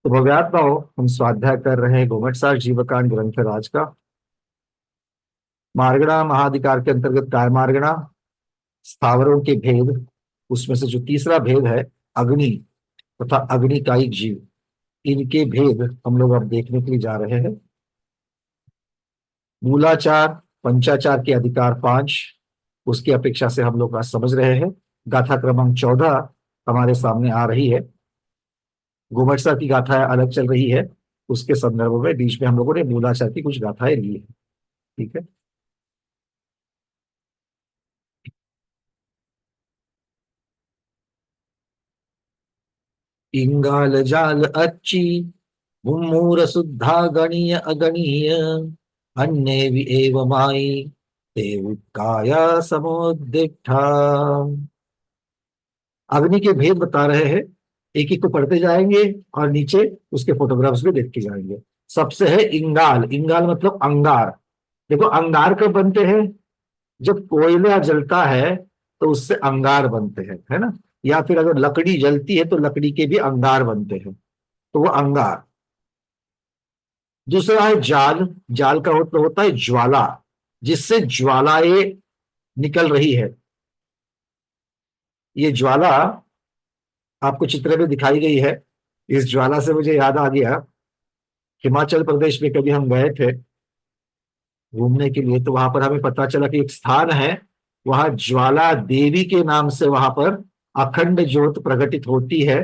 तो भव्यात्माओं, हम स्वाध्याय कर रहे हैं घुमटसार जीवकांड ग्रंथ राज का। मार्गणा महाधिकार के अंतर्गत काय मार्गणा, स्थावरों के भेद, उसमें से जो तीसरा भेद है अग्नि तथा अग्निकायिक जीव, इनके भेद हम लोग अब देखने के लिए जा रहे हैं। मूलाचार पंचाचार के अधिकार 5, उसकी अपेक्षा से हम लोग आज समझ रहे हैं। गाथा क्रमांक 14 हमारे सामने आ रही है। घुमटसार की गाथाएं अलग चल रही है, उसके संदर्भ में बीच में हम लोगों ने मूलाचार की कुछ गाथाएं ली है। ठीक है। इंगाल जाल अच्छी, मुम्मूर शुद्धा गणीय अगणीय, अन्य भी एव माई ते काया समुद्दिठा। अग्नि के भेद बता रहे हैं। एक एक को पढ़ते जाएंगे और नीचे उसके फोटोग्राफ्स भी देखते जाएंगे। सबसे है इंगाल। इंगाल मतलब अंगार। देखो, अंगार कब बनते हैं? जब कोयला जलता है तो उससे अंगार बनते हैं, है ना। या फिर अगर लकड़ी जलती है तो लकड़ी के भी अंगार बनते हैं, तो वो अंगार। दूसरा है जाल। जाल का मतलब होता है ज्वाला, जिससे ज्वालाएं निकल रही है। ये ज्वाला आपको चित्र में दिखाई गई है। इस ज्वाला से मुझे याद आ गया, हिमाचल प्रदेश में कभी हम गए थे घूमने के लिए, तो वहां पर हमें पता चला कि एक स्थान है, वहां ज्वाला देवी के नाम से वहां पर अखंड ज्योत प्रकटित होती है।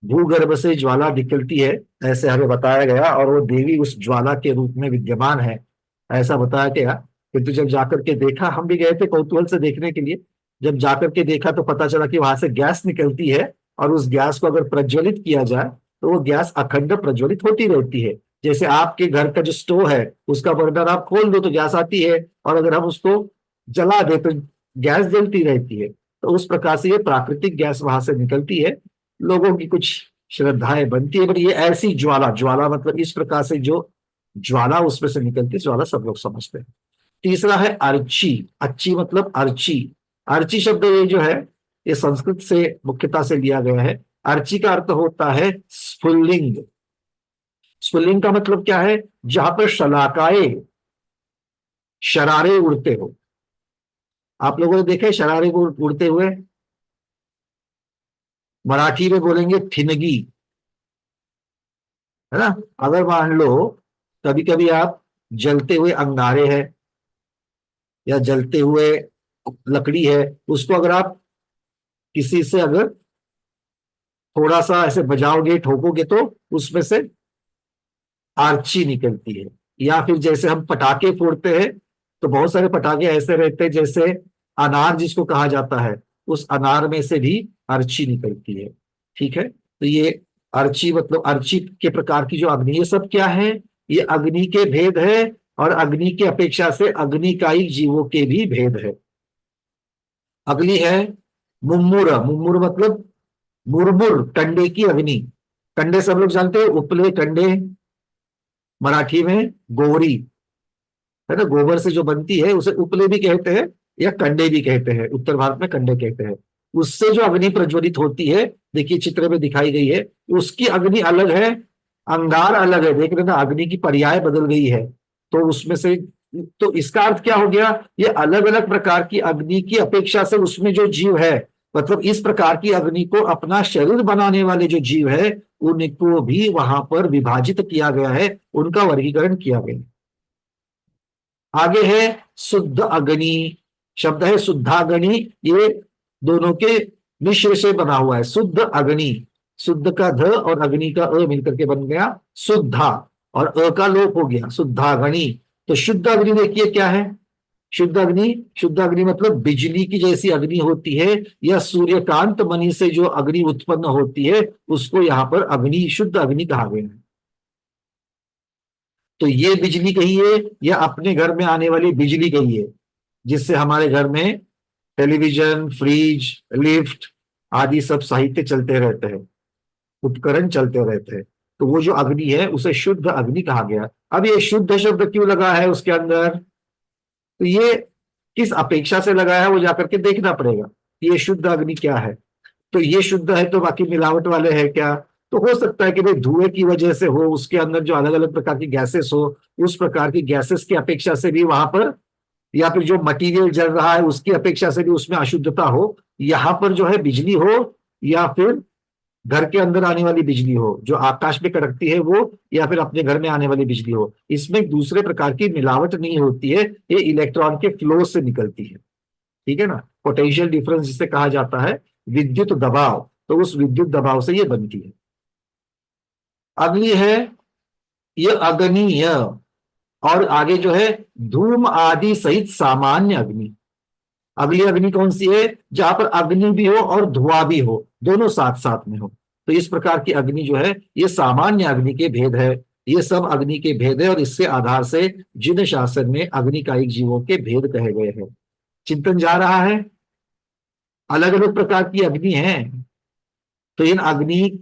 भूगर्भ से ज्वाला निकलती है, ऐसे हमें बताया गया, और वो देवी उस ज्वाला के रूप में विद्यमान है, ऐसा बताया गया। किंतु जब जाकर के देखा, हम भी गए थे कौतूहल से देखने के लिए, जब जाकर के देखा तो पता चला कि वहां से गैस निकलती है, और उस गैस को अगर प्रज्वलित किया जाए तो वो गैस अखंड प्रज्वलित होती रहती है। जैसे आपके घर का जो स्टोव है, उसका बर्नर आप खोल दो तो गैस आती है, और अगर हम उसको जला दे तो गैस जलती रहती है। तो उस प्रकार से ये प्राकृतिक गैस वहां से निकलती है। लोगों की कुछ श्रद्धाएं बनती है, बट ये ऐसी ज्वाला, ज्वाला मतलब इस प्रकार से जो ज्वाला उसमें से निकलती है, ज्वाला सब लोग समझते हैं। तीसरा है अर्ची। अच्छी मतलब अर्ची। अर्ची शब्द ये जो है, ये संस्कृत से मुख्यता से लिया गया है। अर्ची का अर्थ होता है स्फुल्लिंग। स्फुल्लिंग का मतलब क्या है? जहां पर शलाकाएं, शरारे उड़ते हो। आप लोगों ने देखे शरारे को उड़ते हुए? मराठी में बोलेंगे ठिनगी, है ना। अगर मान लो कभी कभी आप जलते हुए अंगारे हैं या जलते हुए लकड़ी है, उसको अगर आप किसी से अगर थोड़ा सा ऐसे बजाओगे, ठोकोगे, तो उसमें से आर्ची निकलती है। या फिर जैसे हम पटाखे फोड़ते हैं, तो बहुत सारे पटाखे ऐसे रहते हैं, जैसे अनार जिसको कहा जाता है, उस अनार में से भी अर्ची निकलती है। ठीक है। तो ये अर्ची मतलब अर्ची के प्रकार की जो अग्नि, ये सब क्या है? ये अग्नि के भेद है, और अग्नि की अपेक्षा से अग्निकायी जीवों के भी भेद है। अगली है मुम्मुर। मुम्मुर मतलब मुरमुर, कंडे की अग्नि। कंडे सब लोग जानते हैं, उपले कंडे, मराठी में गोरी, है ना। गोबर से जो बनती है उसे उपले भी कहते हैं या कंडे भी कहते हैं, उत्तर भारत में कंडे कहते हैं। उससे जो अग्नि प्रज्वलित होती है, देखिए चित्र में दिखाई गई है, उसकी अग्नि अलग है, अंगार अलग है। देख रहे ना, अग्नि की पर्याय बदल गई है। तो उसमें से, तो इसका अर्थ क्या हो गया? ये अलग अलग प्रकार की अग्नि की अपेक्षा से उसमें जो जीव है, मतलब इस प्रकार की अग्नि को अपना शरीर बनाने वाले जो जीव है, उनको भी वहां पर विभाजित किया गया है, उनका वर्गीकरण किया गया है। आगे है शुद्ध अग्नि। शब्द है शुद्धाग्नि। ये दोनों के मिश्र से बना हुआ है, शुद्ध अग्नि। शुद्ध का ध और अग्नि का अ मिलकर के बन गया शुद्धा, और अ का लोप हो गया शुद्धाग्नि। तो शुद्ध अग्नि देखिए क्या है। शुद्ध अग्नि, शुद्ध अग्नि मतलब बिजली की जैसी अग्नि होती है, या सूर्यकांत मणि से जो अग्नि उत्पन्न होती है, उसको यहाँ पर अग्नि, शुद्ध अग्नि कहा गया है। तो ये बिजली कहिए या अपने घर में आने वाली बिजली कहिए, जिससे हमारे घर में टेलीविजन, फ्रिज, लिफ्ट आदि सब साहित्य चलते रहते हैं, उपकरण चलते रहते हैं। तो वो जो अग्नि है उसे शुद्ध अग्नि कहा गया। अब ये शुद्ध शब्द क्यों लगा है उसके अंदर? तो ये किस अपेक्षा से लगा है वो जाकर के देखना पड़ेगा। ये शुद्ध अग्नि क्या है? तो ये शुद्ध है तो बाकी मिलावट वाले हैं क्या? तो हो सकता है कि भाई धुएं की वजह से हो, उसके अंदर जो अलग अलग प्रकार की गैसेस हो, उस प्रकार की गैसेस की अपेक्षा से भी वहां पर, या फिर जो मटेरियल जल रहा है उसकी अपेक्षा से भी उसमें अशुद्धता हो, यहाँ पर जो है बिजली हो, या फिर घर के अंदर आने वाली बिजली हो जो आकाश में कड़कती है वो, या फिर अपने घर में आने वाली बिजली हो, इसमें दूसरे प्रकार की मिलावट नहीं होती है, ये इलेक्ट्रॉन के फ्लो से निकलती है। ठीक है ना, पोटेंशियल डिफरेंस जिसे कहा जाता है, विद्युत दबाव, तो उस विद्युत दबाव से ये बनती है। अगली है ये अग्निय, और आगे जो है धूम आदि सहित सामान्य अग्नि। अगली अग्नि कौन सी है, जहां पर अग्नि भी हो और धुआं भी हो, दोनों साथ साथ में हो, तो इस प्रकार की अग्नि जो है ये सामान्य अग्नि के भेद है। ये सब अग्नि के भेद है, और इससे आधार से जिन शासन में अग्निकायिक जीवों के भेद कहे गए हैं। चिंतन जा रहा है, अलग अलग प्रकार की अग्नि है, तो इन अग्नि,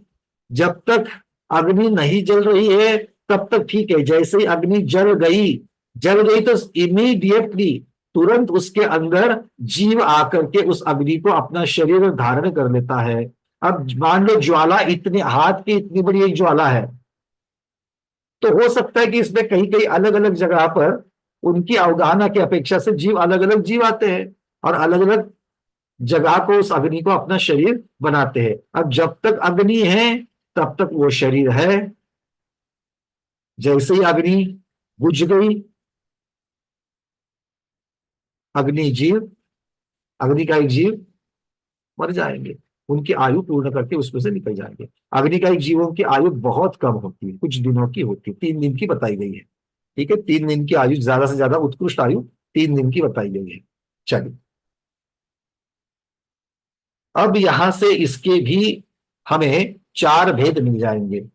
जब तक अग्नि नहीं जल रही है तब तक ठीक है, जैसे ही अग्नि जल गई तो इमीडिएटली, तुरंत उसके अंदर जीव आकर के उस अग्नि को अपना शरीर धारण कर लेता है। अब मान लो ज्वाला इतने हाथ की इतनी बड़ी एक ज्वाला है, तो हो सकता है कि इसमें कहीं कहीं अलग अलग जगह पर उनकी अवगाहना की अपेक्षा से जीव अलग अलग जीव आते हैं, और अलग अलग जगह को उस अग्नि को अपना शरीर बनाते हैं। अब जब तक अग्नि है तब तक वो शरीर है, जैसे ही अग्नि बुझ गई, अग्नि जीव, अग्नि का एक जीव मर जाएंगे, उनकी आयु पूर्ण करके उसमें से निकल जाएंगे। अग्नि का एक जीवों की आयु बहुत कम होती है, कुछ दिनों की होती है, 3 दिन की बताई गई है। ठीक है, 3 दिन की आयु, ज्यादा से ज्यादा उत्कृष्ट आयु 3 दिन की बताई गई है। चलिए, अब यहां से इसके भी हमें 4 भेद मिल जाएंगे,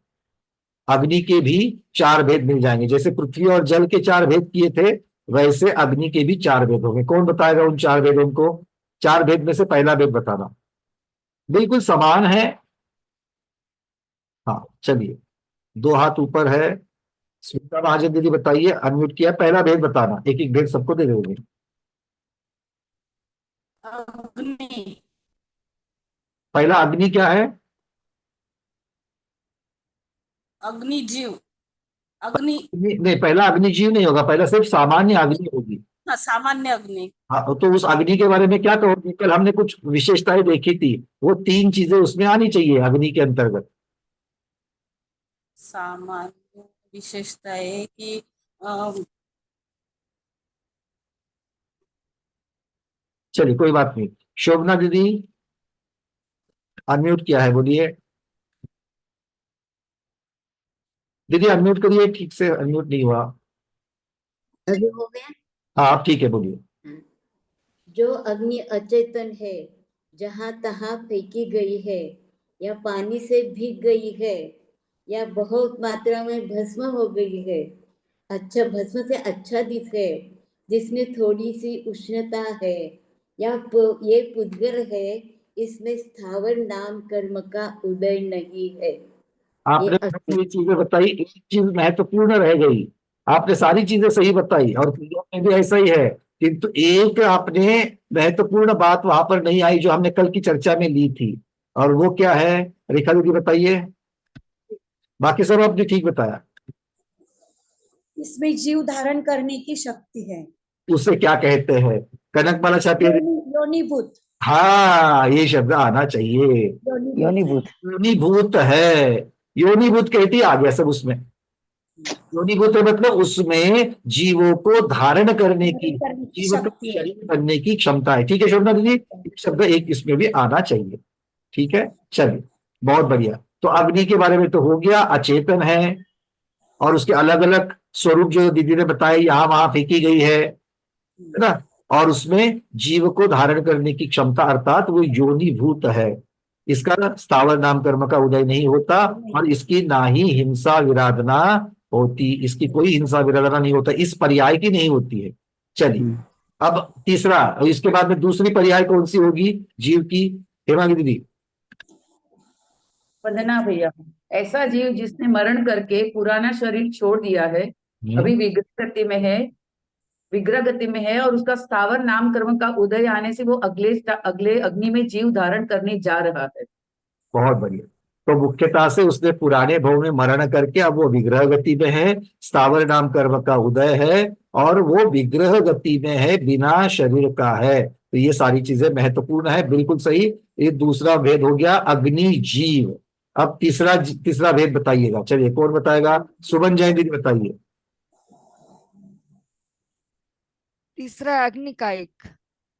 अग्नि के भी 4 भेद मिल जाएंगे। जैसे पृथ्वी और जल के 4 भेद किए थे, वैसे अग्नि के भी 4 भेद होंगे। कौन बताएगा उन 4 भेदों को? 4 भेद में से पहला भेद बताना। बिल्कुल समान है। हाँ चलिए, 2 हाथ ऊपर है। स्मिता महाजन दीदी बताइए, अनम्यूट किया, पहला भेद बताना, एक एक भेद सबको दे देंगे। अग्नि। पहला अग्नि क्या है? अग्नि जीव। अग्नि। नहीं, पहला अग्नि जीव नहीं होगा, पहला सिर्फ सामान्य अग्नि होगी। हाँ, सामान्य अग्नि। हाँ, तो उस अग्नि के बारे में क्या कहोगे? कल हमने कुछ विशेषताएं देखी थी, वो 3 चीजें उसमें आनी चाहिए अग्नि के अंतर्गत। सामान्य विशेषता है कि अ, चलिए कोई बात नहीं। शोभना दीदी, अनम्यूट किया है, बोलिए। दीदी अनम्यूट करिए, ठीक से अनम्यूट नहीं हुआ। अभी हो गया। हाँ आप ठीक है, बोलिए। हाँ। जो अग्नि अचेतन है, जहां तहां फेंकी गई है, या पानी से भीग गई है, या बहुत मात्रा में भस्म हो गई है, अच्छा भस्म से अच्छा दिख है, जिसमें थोड़ी सी उष्णता है, या ये पुद्गर है, इसमें स्थावर नाम कर्म का उदय नहीं है। ये आपने ये चीजें बताई, एक चीज महत्वपूर्ण रह गई। आपने सारी चीजें सही बताई और क्रिया में भी ऐसा ही है, किंतु एक आपने महत्वपूर्ण बात वहां पर नहीं आई जो हमने कल की चर्चा में ली थी, और वो क्या है? रेखा दीदी बताइए। बाकी सब आपने ठीक बताया। इसमें जीव धारण करने की शक्ति है। उसे क्या कहते हैं? कनकमाला छापिए। योनिभूत। हाँ, ये शब्द आना चाहिए। योनिभूत। योनिभूत है, योनिभूत कहती आ गया सब उसमें। योनिभूत है मतलब उसमें जीवों को धारण करने की, करने की जीव का शक्ति है। शरीर बनने की क्षमता है। ठीक है शोभना दीदी, ये शब्द एक इसमें भी आना चाहिए। ठीक है, चलिए, बहुत बढ़िया। तो अग्नि के बारे में तो हो गया, अचेतन है, और उसके अलग अलग स्वरूप जो दीदी ने बताए यहाँ वहां फेंकी गई है ना, और उसमें जीव को धारण करने की क्षमता, अर्थात वो योनिभूत है। इसका ना स्थावर नाम कर्म का उदय नहीं होता, और इसकी ना ही हिंसा विराधना होती, इसकी कोई हिंसा विराधना नहीं होता, इस पर्याय की नहीं होती है। चलिए, अब तीसरा, और इसके बाद में दूसरी पर्याय कौन सी होगी जीव की? हेमांगी दीदी। वंदना भैया, ऐसा जीव जिसने मरण करके पुराना शरीर छोड़ दिया है, अभी विग्रह गति में है, और उसका स्थावर नाम कर्म का उदय आने से वो अगले अगले अग्नि में जीव धारण करने जा रहा है। बहुत बढ़िया। तो मुख्यतः से उसने पुराने भव में मरण करके अब वो विग्रह गति में है, स्थावर नाम कर्म का उदय है, और वो विग्रह गति में है, बिना शरीर का है। तो ये सारी चीजें महत्वपूर्ण है, बिल्कुल सही। ये दूसरा भेद हो गया अग्नि जीव। अब तीसरा तीसरा भेद बताइएगा, चलिए कौन बताएगा? सुमन जैन दीदी बताइए। तीसरा अग्निकायिक।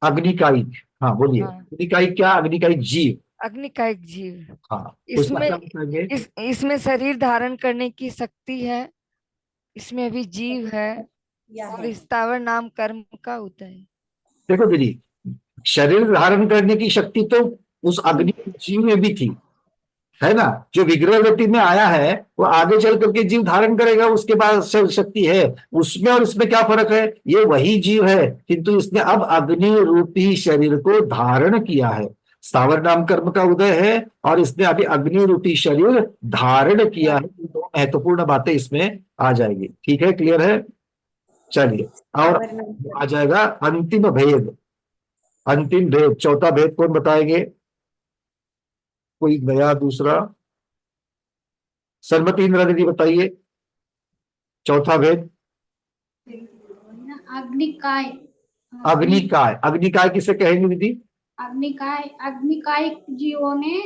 अग्निकायिक, हाँ बोलिए। हाँ, अग्निकायिक क्या? अग्निकायिक जीव। अग्निकायिक जीव। हाँ, उसका इसमें क्या बताएंगे? इसमें शरीर धारण करने की शक्ति है, इसमें भी जीव है, या और है। स्थावर नाम कर्म का उदय है। देखो दीदी, शरीर धारण करने की शक्ति तो उस अग्नि जीव में भी थी, है ना? जो विग्रह गति में आया है वो आगे चल करके जीव धारण करेगा, उसके बाद शक्ति है उसमें। और इसमें क्या फर्क है? ये वही जीव है, किंतु इसने अब अग्नि रूपी शरीर को धारण किया है। स्थावर नाम कर्म का उदय है, और इसने अभी अग्नि रूपी शरीर धारण किया है। ये दो महत्वपूर्ण बातें इसमें आ जाएगी। ठीक है, क्लियर है? चलिए, और आ जाएगा अंतिम भेद। अंतिम भेद, चौथा भेद कौन बताएंगे? कोई नया दूसरा? सरमती इंद्रा दीदी बताइए चौथा भेद। अग्निकाय। अग्निकाय, अग्निकाय किसे कहेंगे दीदी? अग्निकायिक जीवों ने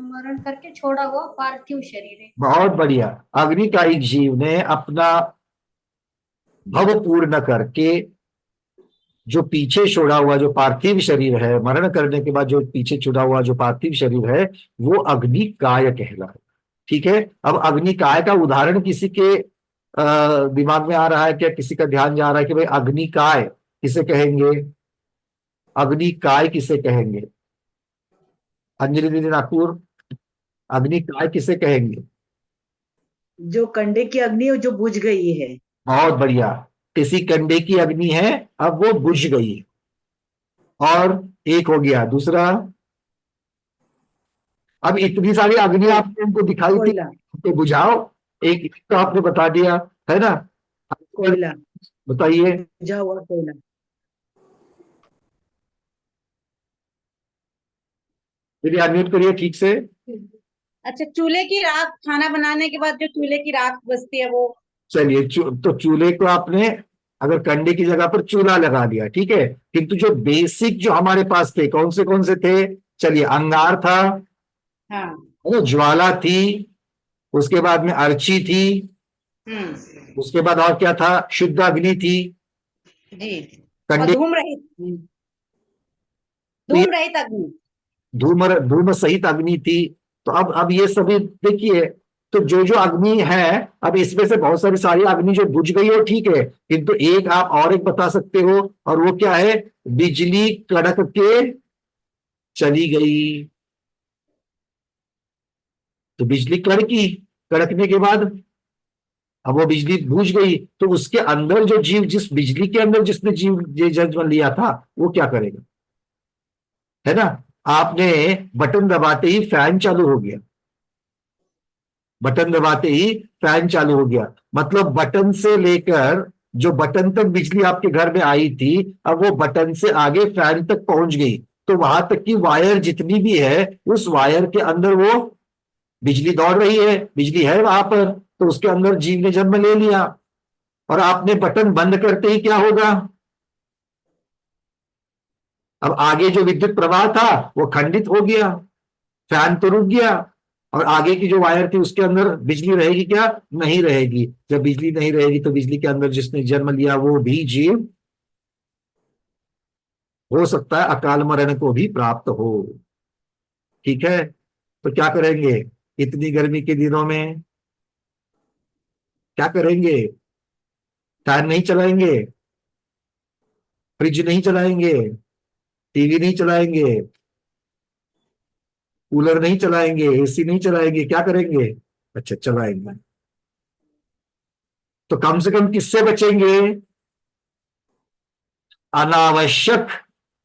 मरण करके छोड़ा हुआ पार्थिव शरीर है। बहुत बढ़िया। अग्निकायिक जीव ने अपना भव पूर्ण करके जो पीछे छोड़ा हुआ जो पार्थिव शरीर है, मरण करने के बाद जो पीछे छुड़ा हुआ जो पार्थिव शरीर है, वो अग्निकाय कहलाए। ठीक है, अब अग्निकाय का उदाहरण किसी के दिमाग में आ रहा है क्या? किसी का ध्यान जा रहा है कि भाई अग्निकाय किसे कहेंगे? अग्निकाय किसे कहेंगे? अंजलि दीदी नागपुर, अग्निकाय किसे कहेंगे? जो कंडे की अग्नि है, जो बुझ गई है। बहुत बढ़िया। किसी कंडे की अग्नि है, अब वो बुझ गई है। और एक हो गया दूसरा। अब इतनी सारी अग्नि आपने उनको दिखाई थी, कोयला। तो बुझाओ। एक तो आपने बता दिया, है ना? कोयला, बताइए। बुझा हुआ कोयला। दीदी अनम्यूट करिए ठीक से। अच्छा, चूल्हे की राख, खाना बनाने के बाद जो चूल्हे की राख बचती है वो। चलिए, तो चूल्हे को आपने अगर कंडे की जगह पर चूल्हा लगा दिया, ठीक है, किंतु जो बेसिक जो हमारे पास थे कौन से थे? चलिए, अंगार था, हाँ। है ना? ज्वाला थी, उसके बाद में अर्ची थी, उसके बाद और क्या था? शुद्ध अग्नि थी, जी। और कंडे। धूम रहित, तो ये धूम रहित अग्नि। धूम सहित अग्नि थी। तो अब ये सभी देखिए, तो जो जो अग्नि है, अब इसमें से बहुत सारी अग्नि जो बुझ गई हो, ठीक है, किंतु एक आप और एक बता सकते हो, और वो क्या है? बिजली कड़क के चली गई। तो बिजली कड़की, कड़कने के बाद अब वो बिजली बुझ गई, तो उसके अंदर जो जीव, जिस बिजली के अंदर जिसने जीव ये जन्म लिया था, वो क्या करेगा? है ना? आपने बटन दबाते ही फैन चालू हो गया, बटन दबाते ही फैन चालू हो गया, मतलब बटन से लेकर जो बटन तक बिजली आपके घर में आई थी, अब वो बटन से आगे फैन तक पहुंच गई। तो वहां तक की वायर जितनी भी है, उस वायर के अंदर वो बिजली दौड़ रही है, बिजली है वहां पर, तो उसके अंदर जीव ने जन्म ले लिया। और आपने बटन बंद करते ही क्या होगा? अब आगे जो विद्युत प्रवाह था वो खंडित हो गया, फैन तो रुक गया, और आगे की जो वायर थी उसके अंदर बिजली रहेगी क्या? नहीं रहेगी। जब बिजली नहीं रहेगी तो बिजली के अंदर जिसने जन्म लिया वो भी जीव हो सकता है अकाल मरण को भी प्राप्त हो। ठीक है, तो क्या करेंगे इतनी गर्मी के दिनों में? क्या करेंगे? फैन नहीं चलाएंगे, फ्रिज नहीं चलाएंगे, टीवी नहीं चलाएंगे, कूलर नहीं चलाएंगे, एसी नहीं चलाएंगे, क्या करेंगे? अच्छा, चलाएंगे। तो कम से कम किससे बचेंगे? अनावश्यक,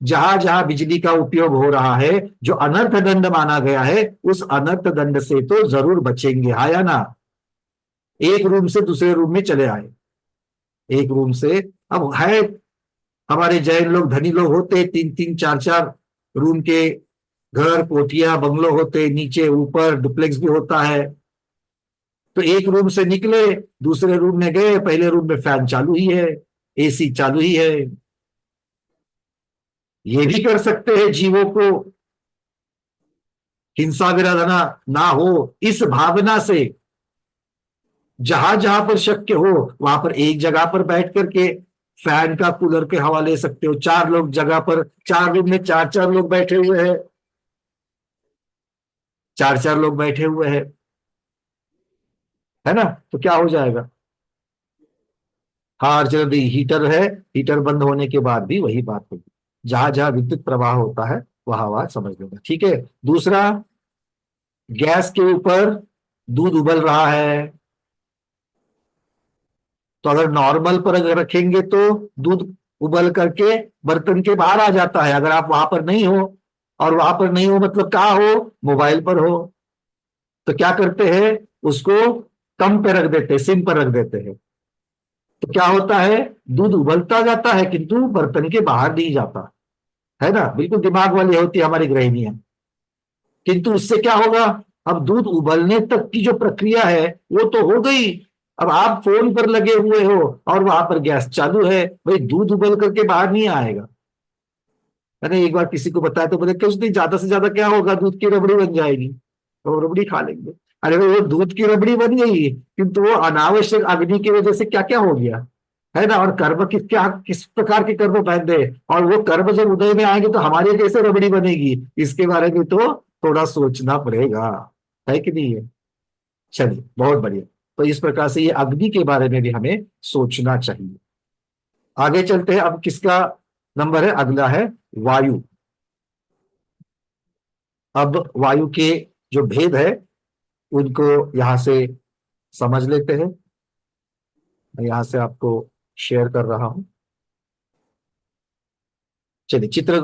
जहां जहां बिजली का उपयोग हो रहा है, जो अनर्थ दंड माना गया है, उस अनर्थ दंड से तो जरूर बचेंगे, हाँ या ना? एक रूम से दूसरे रूम में चले आए, एक रूम से, अब है हमारे जैन लोग धनी लोग होते, तीन तीन चार चार रूम के घर, कोठिया, बंगलो होते, नीचे ऊपर डुप्लेक्स भी होता है। तो एक रूम से निकले, दूसरे रूम में गए, पहले रूम में फैन चालू ही है, एसी चालू ही है। ये भी कर सकते हैं जीवों को हिंसा विरधना ना हो, इस भावना से जहां जहां पर शक्य हो वहां पर एक जगह पर बैठ करके फैन का, कूलर के हवा ले सकते हो। 4 लोग जगह पर, 4 रूम में 4 लोग बैठे हुए हैं, 4 लोग बैठे हुए हैं, है ना, तो क्या हो जाएगा? हाँ, चलो हीटर है, हीटर बंद होने के बाद भी वही बात होगी। जहां जहां विद्युत प्रवाह होता है वहां वहां समझ लेना, ठीक है। दूसरा, गैस के ऊपर दूध उबल रहा है, तो अगर नॉर्मल पर अगर रखेंगे तो दूध उबल करके बर्तन के बाहर आ जाता है। अगर आप वहां पर नहीं हो, और वहां पर नहीं हो मतलब कहाँ हो, मोबाइल पर हो, तो क्या करते हैं, उसको कम पे रख देते हैं, सिम पर रख देते हैं। तो क्या होता है, दूध उबलता जाता है किंतु बर्तन के बाहर नहीं जाता, है ना। बिल्कुल दिमाग वाली होती है हमारी गृहिणियां। किंतु उससे क्या होगा, अब दूध उबलने तक की जो प्रक्रिया है वो तो हो गई। अब आप फोन पर लगे हुए हो और वहां पर गैस चालू है, भाई दूध उबल करके बाहर नहीं आएगा। मैंने एक बार किसी को बताया तो बोले कुछ नहीं, ज्यादा से ज्यादा क्या होगा, दूध की रबड़ी बन जाएगी, तो रबड़ी खा लेंगे। अरे भाई, वो दूध की रबड़ी बन गई किंतु वो अनावश्यक अग्नि की वजह से क्या क्या हो गया, है ना। और कर्म किस प्रकार के कर्म बांधे, और वो कर्म जब उदय में आएंगे तो हमारी कैसे रबड़ी बनेगी, इसके बारे में तो थोड़ा सोचना पड़ेगा, है कि नहीं है। चलिए, बहुत बढ़िया। तो इस प्रकार से ये अग्नि के बारे में भी हमें सोचना चाहिए। आगे चलते हैं, अब किसका नंबर है, अगला है वायु। अब वायु के जो भेद है उनको यहां से समझ लेते हैं। मैं यहां से आपको शेयर कर रहा हूं। चलिए, चित्र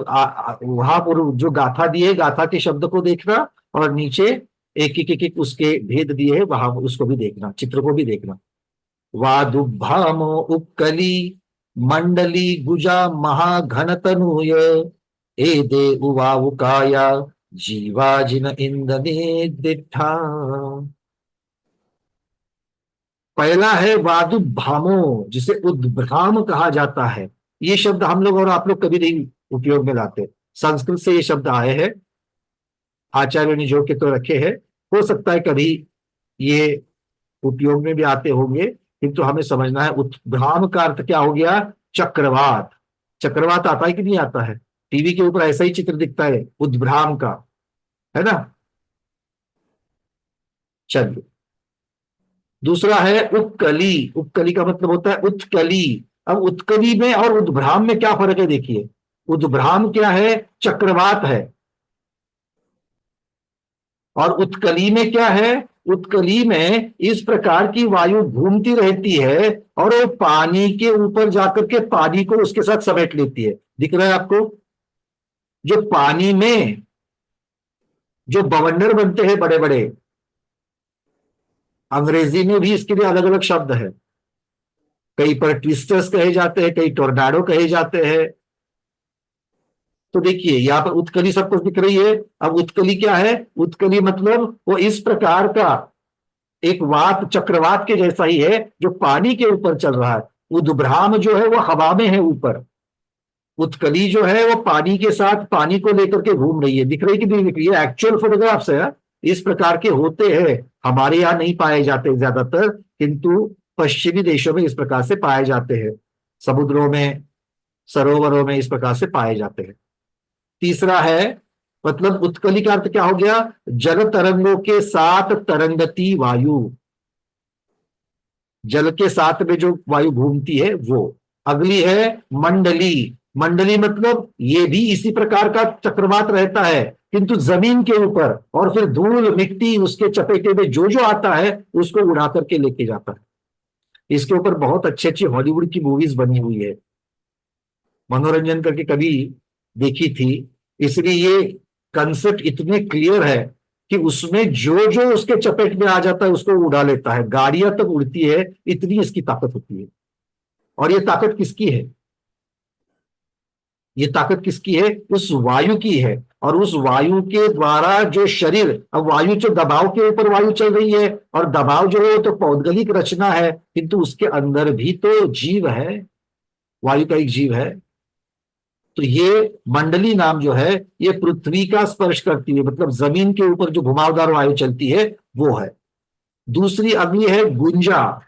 वहां पर जो गाथा दी है, गाथा के शब्द को देखना, और नीचे एक उसके भेद दिए हैं, वहां उसको भी देखना, चित्र को भी देखना। वादुभामो उपकली मंडली गुजा महाघन तनूय एदे उवावुकाया जीवाजिन इंदने दिठा। पहला है वादुभामो, जिसे उद्भ्राम कहा जाता है। ये शब्द हम लोग और आप लोग कभी नहीं उपयोग में लाते, संस्कृत से ये शब्द आए हैं, आचार्यों ने जो के तो रखे हैं। हो सकता है कभी ये उपयोग में भी आते होंगे, किंतु हमें समझना है उद्भ्राम का अर्थ क्या हो गया, चक्रवात। चक्रवात आता है कि नहीं आता है, टीवी के ऊपर ऐसा ही चित्र दिखता है उद्भ्राम का, है ना। चलिए, दूसरा है उपकली। उपकली का मतलब होता है उत्कली। अब उत्कली में और उद्भ्राम में क्या फर्क है, देखिए। उद्भ्राम क्या है, चक्रवात है, और उत्कली में क्या है, उत्कली में इस प्रकार की वायु घूमती रहती है और वो पानी के ऊपर जाकर के पानी को उसके साथ समेट लेती है। दिख रहा है आपको, जो पानी में जो बवंडर बनते हैं बड़े बड़े, अंग्रेजी में भी इसके लिए अलग अलग शब्द है, कहीं पर ट्विस्टर्स कहे जाते हैं, कहीं टोर्नाडो कहे जाते हैं। तो देखिए, यहां पर उत्कली सब कुछ दिख रही है। अब उत्कली क्या है, उत्कली मतलब वो इस प्रकार का एक वात, चक्रवात के जैसा ही है जो पानी के ऊपर चल रहा है। उद्भ्राम जो है वो हवा में है ऊपर, उत्कली जो है वो पानी के साथ, पानी को लेकर के घूम रही है। दिख रही कि नहीं दिख रही है, एक्चुअल फोटोग्राफ्स है, इस प्रकार के होते हैं। हमारे यहाँ नहीं पाए जाते ज्यादातर, किंतु पश्चिमी देशों में इस प्रकार से पाए जाते हैं, समुद्रों में, सरोवरों में इस प्रकार से पाए जाते हैं। तीसरा है, मतलब उत्कली का अर्थ क्या हो गया, जल तरंगों के साथ तरंगती वायु, जल के साथ में जो वायु घूमती है वो। अगली है मंडली। मंडली मतलब ये भी इसी प्रकार का चक्रवात रहता है, किंतु जमीन के ऊपर, और फिर धूल मिट्टी उसके चपेटे में जो जो आता है उसको उड़ा करके लेके जाता है। इसके ऊपर बहुत अच्छी अच्छी हॉलीवुड की मूवीज बनी हुई है, मनोरंजन करके कभी देखी थी। इसलिए ये कंसेप्ट इतने क्लियर है कि उसमें जो जो उसके चपेट में आ जाता है उसको उड़ा लेता है, गाड़ियां तक उड़ती है, इतनी इसकी ताकत होती है। और ये ताकत किसकी है, ये ताकत किसकी है? उस वायु की है। और उस वायु के द्वारा जो शरीर, अब वायु जो दबाव के ऊपर वायु चल रही है, और दबाव जो है वो तो पौद्गलिक रचना है, किंतु उसके अंदर भी तो जीव है, वायु का एक जीव है। तो ये मंडली नाम जो है ये पृथ्वी का स्पर्श करती है, मतलब जमीन के ऊपर जो घुमावदार वायु चलती है वो है। दूसरी अग्नि है गुंजा।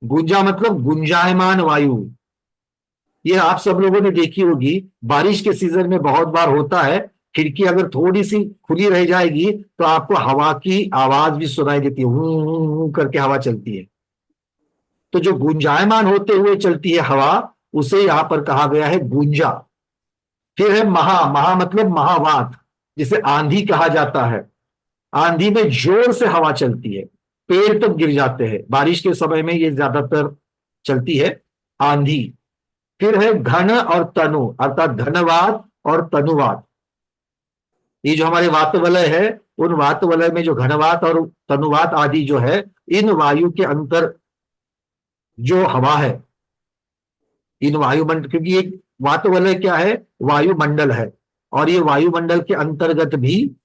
गुंजा मतलब गुंजायमान वायु। ये आप सब लोगों ने देखी होगी, बारिश के सीजन में बहुत बार होता है, खिड़की अगर थोड़ी सी खुली रह जाएगी तो आपको हवा की आवाज भी सुनाई देती है, हूं करके हवा चलती है। तो जो गुंजायमान होते हुए चलती है हवा, उसे यहां पर कहा गया है गुंजा। फिर है महा। महा मतलब महावात, जिसे आंधी कहा जाता है। आंधी में जोर से हवा चलती है, पेड़ तक गिर जाते हैं, बारिश के समय में ये ज्यादातर चलती है आंधी। फिर है घन और तनु, अर्थात घनवात और तनुवात। ये जो हमारे वातवलय है, उन वातवलय में जो घनवात और तनुवात आदि जो है, इन वायु के अंतर जो हवा है, इन वायुमंडल, क्योंकि एक वातवलय क्या है? वायुमंडल है, और ये वायुमंडल के अंतर्गत भी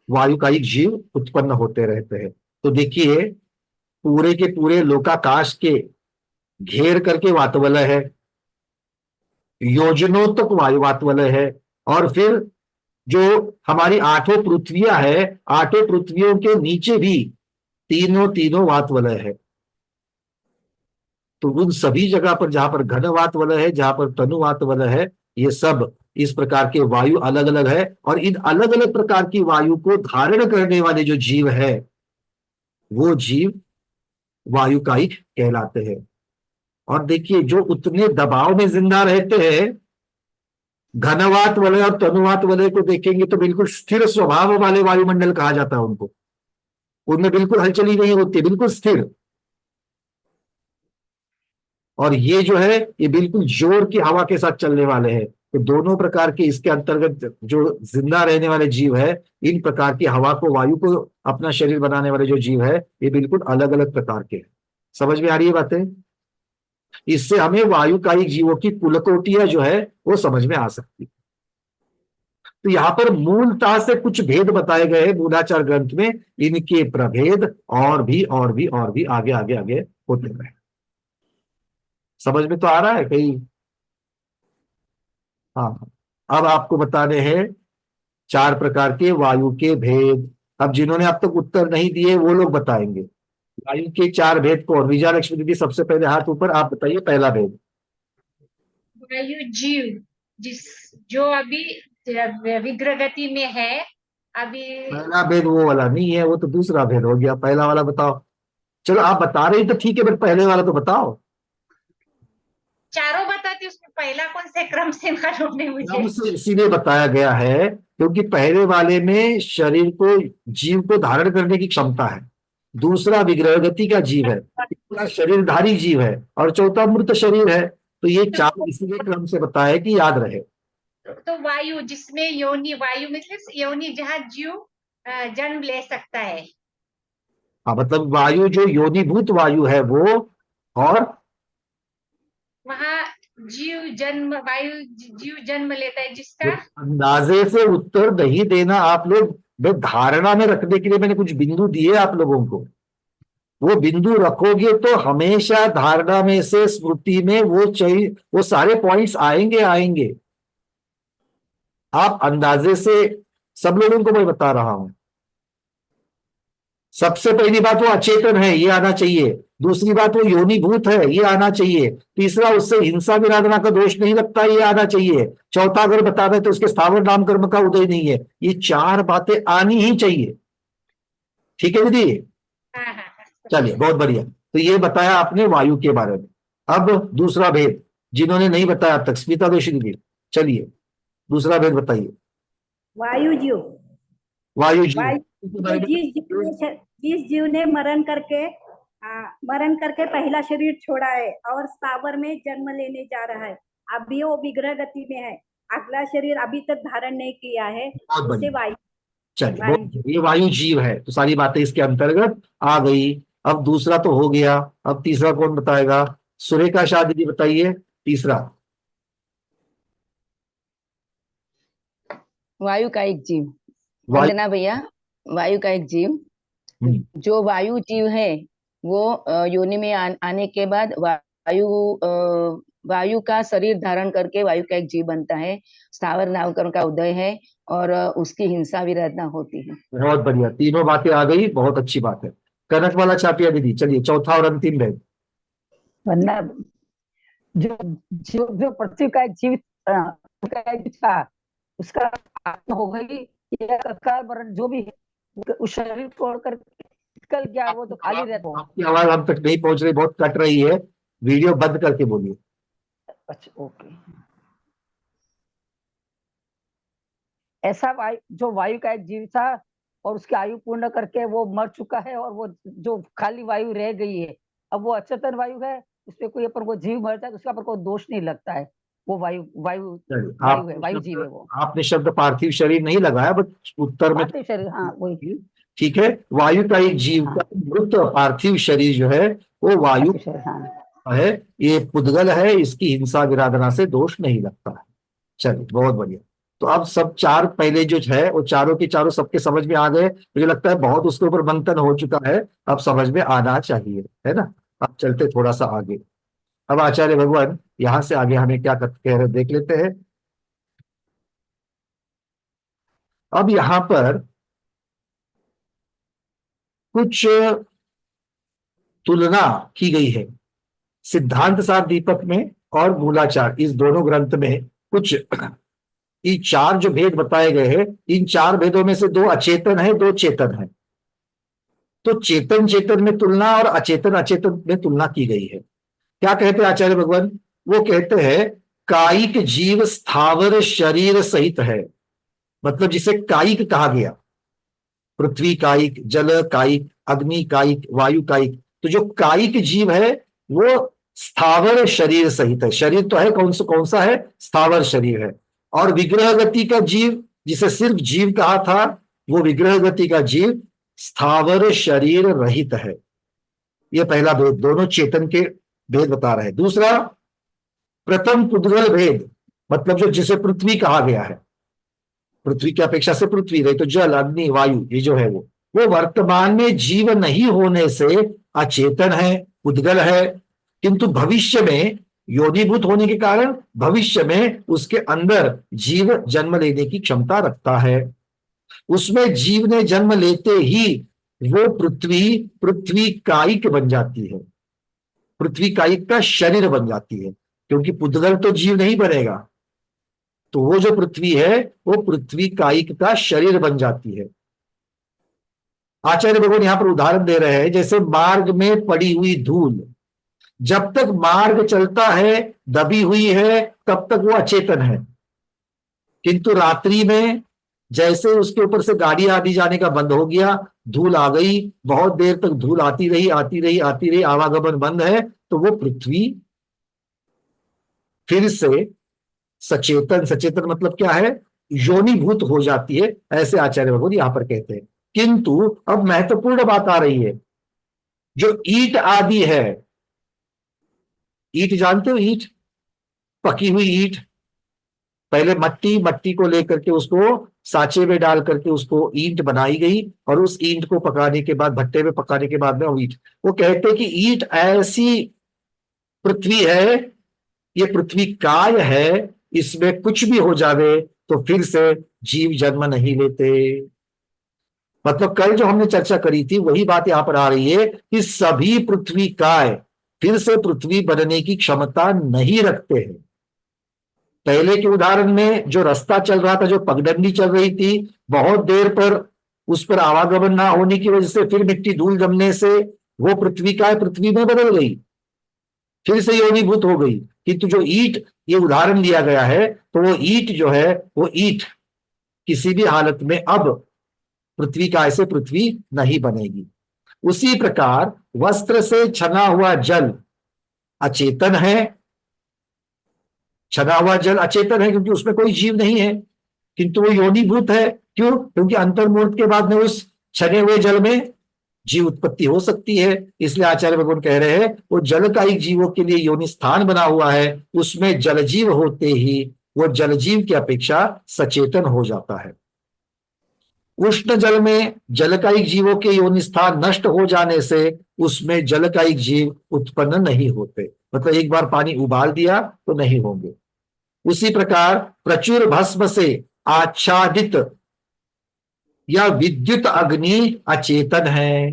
वायु का एक जीव उत्पन्न होते रहते हैं। तो देखिए, पूरे के पूरे लोकाकाश के घेर करके वातवलय है, योजनों तक वायु वातवलय है, और फिर जो हमारी 8 पृथ्वियां है, 8 पृथ्वियों के नीचे भी तीनों वातवलय है। तो उन सभी जगह पर जहां पर घन वातवलय है, जहां पर तनु वातवलय है, ये सब इस प्रकार के वायु अलग अलग है। और इन अलग अलग प्रकार की वायु को धारण करने वाले जो जीव है, वो जीव वायुकायिक कहलाते हैं। और देखिए, जो उतने दबाव में जिंदा रहते हैं, घनवात वलय और तनुवात वलय को देखेंगे तो बिल्कुल स्थिर स्वभाव वाले वायुमंडल कहा जाता है उनको। उनमें बिल्कुल हलचल ही नहीं होती, बिल्कुल स्थिर। और ये जो है, ये बिल्कुल जोर की हवा के साथ चलने वाले हैं। तो दोनों प्रकार के इसके अंतर्गत जो जिंदा रहने वाले जीव है, इन प्रकार की हवा को, वायु को अपना शरीर बनाने वाले जो जीव है, ये बिल्कुल अलग अलग प्रकार के हैं। समझ में आ रही है बातें? इससे हमें वायुकायिक जीवों की कुलकोटियां जो है वो समझ में आ सकती है। तो यहां पर मूलतः से कुछ भेद बताए गए हैं मूलाचार ग्रंथ में, इनके प्रभेद और भी आगे आगे आगे होते रहे। समझ में तो आ रहा है कहीं? हाँ, अब आपको बताने हैं 4 प्रकार के वायु के भेद। अब जिन्होंने अब तक उत्तर नहीं दिए वो लोग बताएंगे वायु के 4 भेद कौन? विजया लक्ष्मी दीदी सबसे पहले हाथ ऊपर, आप बताइए पहला भेद। वायु जीव जो अभी विग्रह गति में है अभी। पहला भेद वो वाला नहीं है, वो तो दूसरा भेद हो गया। पहला वाला बताओ। चलो आप बता रही तो ठीक है, बट पहले वाला तो बताओ। चारों बताती, उसमें पहला कौन से क्रम से मालूम नहीं मुझे। क्रम से इसीलिए बताया गया है क्योंकि पहले वाले में शरीर को, जीव को धारण करने की क्षमता है, दूसरा विग्रह गति का जीव है, तीसरा शरीरधारी जीव है, और चौथा मृत शरीर है। तो ये 4 इसीलिए क्रम से बताया कि याद रहे। तो वायु जिसमें योनि, वायु मतलब योनि जहाँ जीव जन्म ले सकता है। हाँ, मतलब वायु जो योनिभूत वायु है वो, और वहाँ जीव जन्म लेता है जिसका। अंदाजे से उत्तर नहीं देना आप लोग, धारणा में रखने के लिए मैंने कुछ बिंदु दिए आप लोगों को। वो बिंदु रखोगे तो हमेशा धारणा में से स्मृति में वो चाहिए, वो सारे पॉइंट्स आएंगे। आप अंदाजे से, सब लोगों को मैं बता रहा हूं, सबसे पहली बात वो अचेतन है, ये आना चाहिए। दूसरी बात वो योनिभूत है, ये आना चाहिए। तीसरा, उससे हिंसा विराधना का दोष नहीं लगता, ये आना चाहिए। चौथा, अगर बता दें तो उसके स्थावर नाम कर्म का उदय नहीं है। ये 4 बातें आनी ही चाहिए। ठीक है दीदी? चलिए, बहुत बढ़िया। तो ये बताया आपने वायु के बारे में। अब दूसरा भेद जिन्होंने नहीं बताया अब तक, स्मिता दोषी दीदी, चलिए दूसरा भेद बताइए। वायु जीव। वायु जीव, जिस जीव ने मरण करके पहला शरीर छोड़ा है और स्थावर में जन्म लेने जा रहा है, अभी वो विग्रह गति में है, अगला शरीर अभी तक धारण नहीं किया है, उसे वायु। चलिए, ये वायु जीव है, तो सारी बातें इसके अंतर्गत आ गई। अब दूसरा तो हो गया, अब तीसरा कौन बताएगा? सुरेखा शाह दीदी बताइए तीसरा। वायु का एक जीव, वायु। वंदना भैया, वायु का एक जीव, जो वायु जीव है वो योनि में आने के बाद वायु का शरीर धारण करके वायु का एक जीव बनता है। स्थावर नामकरण का उदय है और उसकी हिंसा विरधना होती है। बहुत बढ़िया, तीनों बातें आ गई, बहुत अच्छी बात है। कनक वाला छापिया दीदी, चलिए चौथा और अंतिम भेद। वरना जो जो जो पृथ्वी का एक जीव था, उसका आत्मा हो गई या अकाल मरण जो भी है, उस शरीर छोड़कर निकल गया, वो तो खाली रहता है। आपकी आवाज हम तक नहीं पहुंच रही, बहुत कट रही है, वीडियो बंद करके बोलिए। अच्छा, ओके। ऐसा जो वायु का एक जीव था और उसकी आयु पूर्ण करके वो मर चुका है, और वो जो खाली वायु रह गई है, अब वो अचेतन वायु है, उसपे कोई अपन को जीव मरता है तो उसका पर कोई दोष नहीं लगता है। वो वायु वायु वायु है, वायु जीव है वो। आपने शब्द पार्थिव शरीर नहीं लगाया, बट उत्तर में पार्थिव शरीर, हाँ वही। ठीक है, वायु का एक जीव का मृत पार्थिव शरीर जो है वो वायु है, ये पुद्गल है, इसकी हिंसा विराधना से दोष नहीं लगता है। चलिए, बहुत बढ़िया। तो अब सब चार पहले जो है वो चारों के चारों सबके समझ में आ गए। मुझे लगता है बहुत उसके ऊपर मंथन हो चुका है, अब समझ में आना चाहिए, है ना। अब चलते थोड़ा सा आगे। अब आचार्य भगवान यहां से आगे हमें क्या कह रहे देख लेते हैं। अब यहां पर कुछ तुलना की गई है सिद्धांत सार दीपक में और मूलाचार, इस दोनों ग्रंथ में कुछ ये चार जो भेद बताए गए हैं, इन चार भेदों में से दो अचेतन है, दो चेतन है। तो चेतन चेतन में तुलना और अचेतन अचेतन में तुलना की गई है। क्या कहते हैं आचार्य भगवान? वो कहते हैं कायिक जीव स्थावर शरीर सहित है, मतलब जिसे कायिक कहा गया, पृथ्वी कायिक, जल कायिक, अग्नि कायिक, वायु कायिक। तो जो कायिक जीव है वो स्थावर शरीर सहित है। शरीर तो है, कौन सा है? स्थावर शरीर है। और विग्रह गति का जीव, जिसे सिर्फ जीव कहा था, वो विग्रह गति का जीव स्थावर शरीर रहित है। यह पहला भेद, दोनों चेतन के भेद बता रहे हैं। दूसरा, प्रथम पुद्गल भेद, मतलब जो जिसे पृथ्वी कहा गया है, पृथ्वी की अपेक्षा से पृथ्वी रही तो जल, अग्नि, वायु, ये जो है वो वर्तमान में जीव नहीं होने से अचेतन है, पुद्गल है, किंतु भविष्य में योनिभूत होने के कारण भविष्य में उसके अंदर जीव जन्म लेने की क्षमता रखता है। उसमें जीव ने जन्म लेते ही वो पृथ्वी कायिक बन जाती है, पृथ्वी कायिक का शरीर बन जाती है, क्योंकि पुद्गल तो जीव नहीं बनेगा। तो वो जो पृथ्वी है वो पृथ्वी कायिक का शरीर बन जाती है। आचार्य भगवान यहां पर उदाहरण दे रहे हैं, जैसे मार्ग में पड़ी हुई धूल, जब तक मार्ग चलता है, दबी हुई है, तब तक वो अचेतन है, किंतु रात्रि में जैसे उसके ऊपर से गाड़ी आदि जाने का बंद हो गया, धूल आ गई, बहुत देर तक धूल आती रही, आवागमन बंद है, तो वो पृथ्वी फिर से सचेतन मतलब क्या है? योनिभूत हो जाती है, ऐसे आचार्य भगवान यहां पर कहते हैं। किंतु अब महत्वपूर्ण बात आ रही है, जो ईंट आदि है, ईंट जानते हो? ईंट, पकी हुई ईंट, पहले मट्टी को लेकर के उसको साचे में डाल करके उसको ईंट बनाई गई, और उस ईंट को पकाने के बाद, भट्टे में पकाने के बाद में वो ईंट, वो कहते हैं कि ईंट ऐसी पृथ्वी है, ये पृथ्वी काय है, इसमें कुछ भी हो जावे तो फिर से जीव जन्म नहीं लेते। मतलब कल जो हमने चर्चा करी थी वही बात यहां पर आ रही है कि सभी पृथ्वी काय फिर से पृथ्वी बनने की क्षमता नहीं रखते हैं। पहले के उदाहरण में जो रास्ता चल रहा था, जो पगडंडी चल रही थी, बहुत देर पर उस पर आवागमन ना होने की वजह से फिर मिट्टी धूल जमने से वो पृथ्वी काय पृथ्वी में बदल गई, फिर से योनिभूत हो गई। किंतु जो ईंट ये उदाहरण दिया गया है, तो वो ईंट जो है, वो ईंट किसी भी हालत में अब पृथ्वी काय से पृथ्वी नहीं बनेगी। उसी प्रकार वस्त्र से छना हुआ जल अचेतन है, छना हुआ जल अचेतन है क्योंकि उसमें कोई जीव नहीं है, किंतु वो योनिभूत है। क्यों? क्योंकि अंतर्मुहूर्त के बाद में उस छने हुए जल में जीव उत्पत्ति हो सकती है। इसलिए आचार्य भगवान कह रहे हैं वो जल का ही जीवों के लिए योनि स्थान बना हुआ है, उसमें जल जीव होते ही वो जलजीव की अपेक्षा सचेतन हो जाता है। उष्ण जल में जलकायिक जीवों के योनि स्थान नष्ट हो जाने से उसमें जलकायिक जीव उत्पन्न नहीं होते, मतलब एक बार पानी उबाल दिया तो नहीं होंगे। उसी प्रकार प्रचुर भस्म से आच्छादित या विद्युत अग्नि अचेतन है।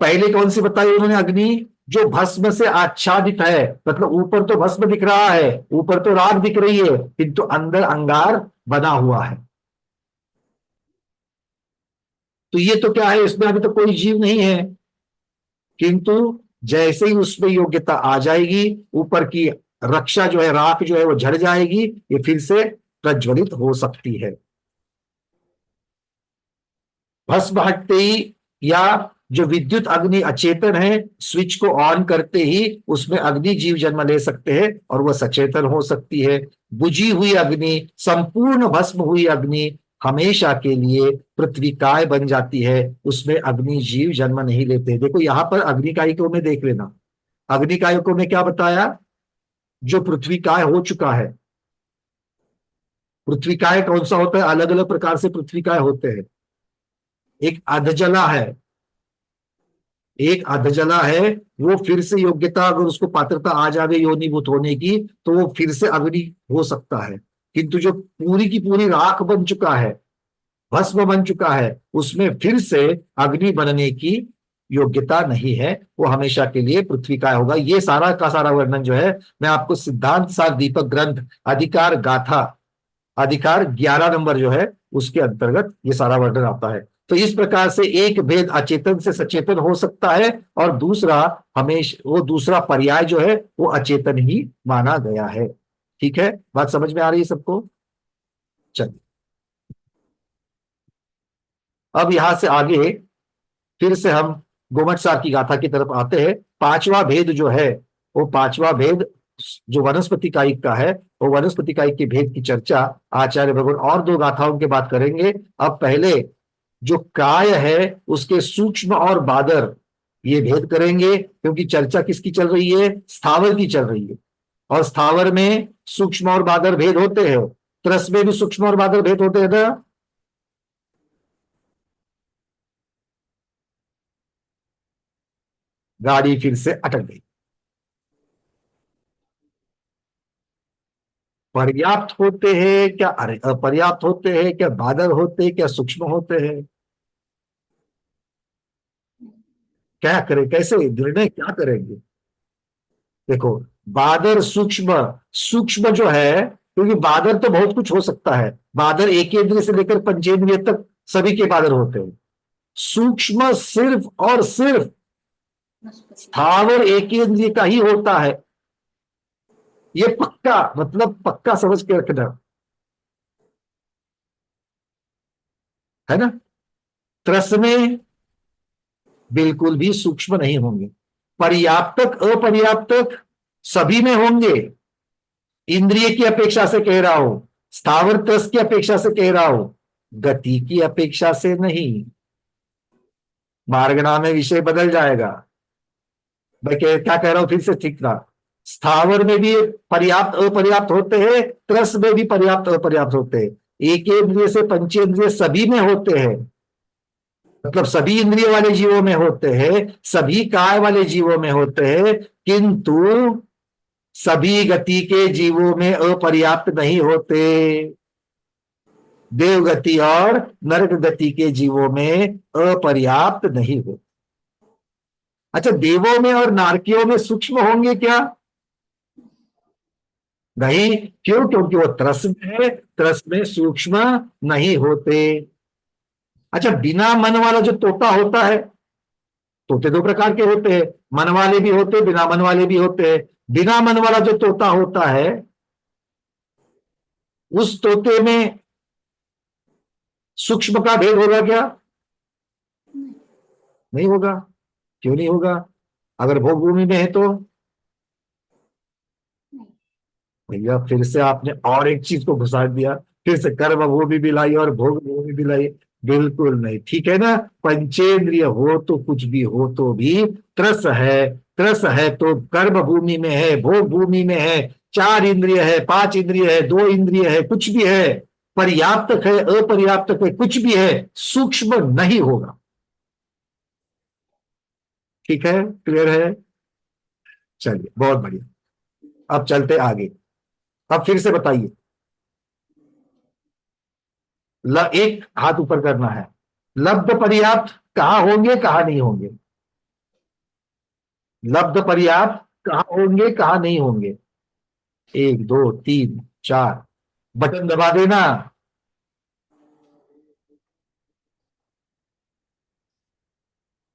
पहले कौन सी बताई उन्होंने अग्नि? जो भस्म से आच्छादित है, मतलब ऊपर तो भस्म दिख रहा है, ऊपर तो राख दिख रही है, किंतु अंदर अंगार बना हुआ है। तो ये तो क्या है, इसमें अभी तो कोई जीव नहीं है, किंतु जैसे ही उसमें योग्यता आ जाएगी, ऊपर की रक्षा जो है, राख जो है वो झड़ जाएगी, ये फिर से प्रज्वलित हो सकती है। भस्म हटते ही या जो विद्युत अग्नि अचेतन है, स्विच को ऑन करते ही उसमें अग्नि जीव जन्म ले सकते हैं और वह सचेतन हो सकती है। बुझी हुई अग्नि, संपूर्ण भस्म हुई अग्नि हमेशा के लिए पृथ्वीकाय बन जाती है, उसमें अग्नि जीव जन्म नहीं लेते। देखो यहां पर अग्निकायिकों में देख लेना, अग्निकायिकों में क्या बताया? जो पृथ्वीकाय हो चुका है। पृथ्वीकाय कौन सा होता है? अलग अलग प्रकार से पृथ्वीकाय होते हैं। एक अधजला है, एक अधजला है, वो फिर से योग्यता अगर उसको पात्रता आ जावे योनिभूत होने की, तो वो फिर से अग्नि हो सकता है। किंतु जो पूरी की पूरी राख बन चुका है, भस्म बन चुका है, उसमें फिर से अग्नि बनने की योग्यता नहीं है, वो हमेशा के लिए पृथ्वी का होगा। ये सारा का सारा वर्णन जो है मैं आपको सिद्धांत सार दीपक ग्रंथ अधिकार गाथा, अधिकार 11 नंबर जो है उसके अंतर्गत ये सारा वर्णन आता है। तो इस प्रकार से एक भेद अचेतन से सचेतन हो सकता है, और दूसरा हमेशा वो दूसरा पर्याय जो है वो अचेतन ही माना गया है। ठीक है, बात समझ में आ रही है सबको? चलिए अब यहां से आगे फिर से हम गोमट सार की गाथा की तरफ आते हैं। पांचवा भेद जो है, वो पांचवा भेद जो वनस्पति कायिक का है, वो वनस्पति कायिक के भेद की चर्चा आचार्य भगवान और 2 गाथाओं के बाद करेंगे। अब पहले जो काय है उसके सूक्ष्म और बादर, ये भेद करेंगे, क्योंकि चर्चा किसकी चल रही है? स्थावर की चल रही है, और स्थावर में सूक्ष्म और बादर भेद होते हैं। त्रस में भी सूक्ष्म और बादर भेद होते हैं ना? गाड़ी फिर से अटक गई। पर्याप्त होते हैं क्या? अरे अपर्याप्त होते हैं क्या? बादर होते हैं क्या? सूक्ष्म होते हैं? क्या करें, कैसे निर्णय क्या करेंगे? देखो बादर सूक्ष्म, सूक्ष्म जो है, क्योंकि बादर तो बहुत कुछ हो सकता है, बादर एकेंद्रिय से लेकर पंचेंद्रिय तक सभी के बादर होते हैं। सूक्ष्म सिर्फ और सिर्फ स्थावर एकेंद्रिय का ही होता है, ये पक्का, मतलब पक्का समझ के रखना है ना। त्रस में बिल्कुल भी सूक्ष्म नहीं होंगे। पर्याप्तक अपर्याप्तक सभी में होंगे। इंद्रिय की अपेक्षा से कह रहा हूं, स्थावर त्रस की अपेक्षा से कह रहा हूं, गति की अपेक्षा से नहीं। मार्गणा में विषय बदल जाएगा। मैं क्या कह रहा हूं फिर से ठीक था। स्थावर में भी पर्याप्त अपर्याप्त होते हैं, त्रस में भी पर्याप्त अपर्याप्त होते हैं। एकेंद्रिय से पंचेंद्रिय सभी में होते हैं, मतलब सभी इंद्रिय वाले जीवों में होते हैं, सभी काय वाले जीवों में होते हैं, किंतु सभी गति के जीवों में अपर्याप्त नहीं होते। देव गति और नरक गति के जीवों में अपर्याप्त नहीं होते। अच्छा, देवों में और नारकियों में सूक्ष्म होंगे क्या? नहीं। क्यों? क्योंकि वो त्रस में है, त्रस में सूक्ष्म नहीं होते। अच्छा, बिना मन वाला जो तोता होता है, तोते 2 प्रकार के होते हैं, मन वाले भी होते हैं, बिना मन वाले भी होते हैं। बिना मन वाला जो तोता होता है, उस तोते में सूक्ष्म का भेद होगा क्या? नहीं होगा। क्यों नहीं होगा? अगर भोग भूमि में है तो? भैया फिर से आपने और एक चीज को घुसा दिया, फिर से कर्म भूमि भी लाई और भोग भूमि भी लाई। बिल्कुल नहीं, ठीक है ना। पंचेंद्रिय हो तो कुछ भी हो तो भी त्रस है, त्रस है तो कर्म भूमि में है, भोग भूमि में है, 4 इंद्रिय है, 5 इंद्रिय है, 2 इंद्रिय है, कुछ भी है, पर्याप्त है, अपर्याप्त है, कुछ भी है, सूक्ष्म नहीं होगा। ठीक है, क्लियर है? चलिए, बहुत बढ़िया। अब चलते आगे। अब फिर से बताइए, एक हाथ ऊपर करना है। लब्ध पर्याप्त कहां होंगे, कहां नहीं होंगे? लब्ध पर्याप्त कहां होंगे, कहां नहीं होंगे? 1 2 3 4, बटन दबा देना।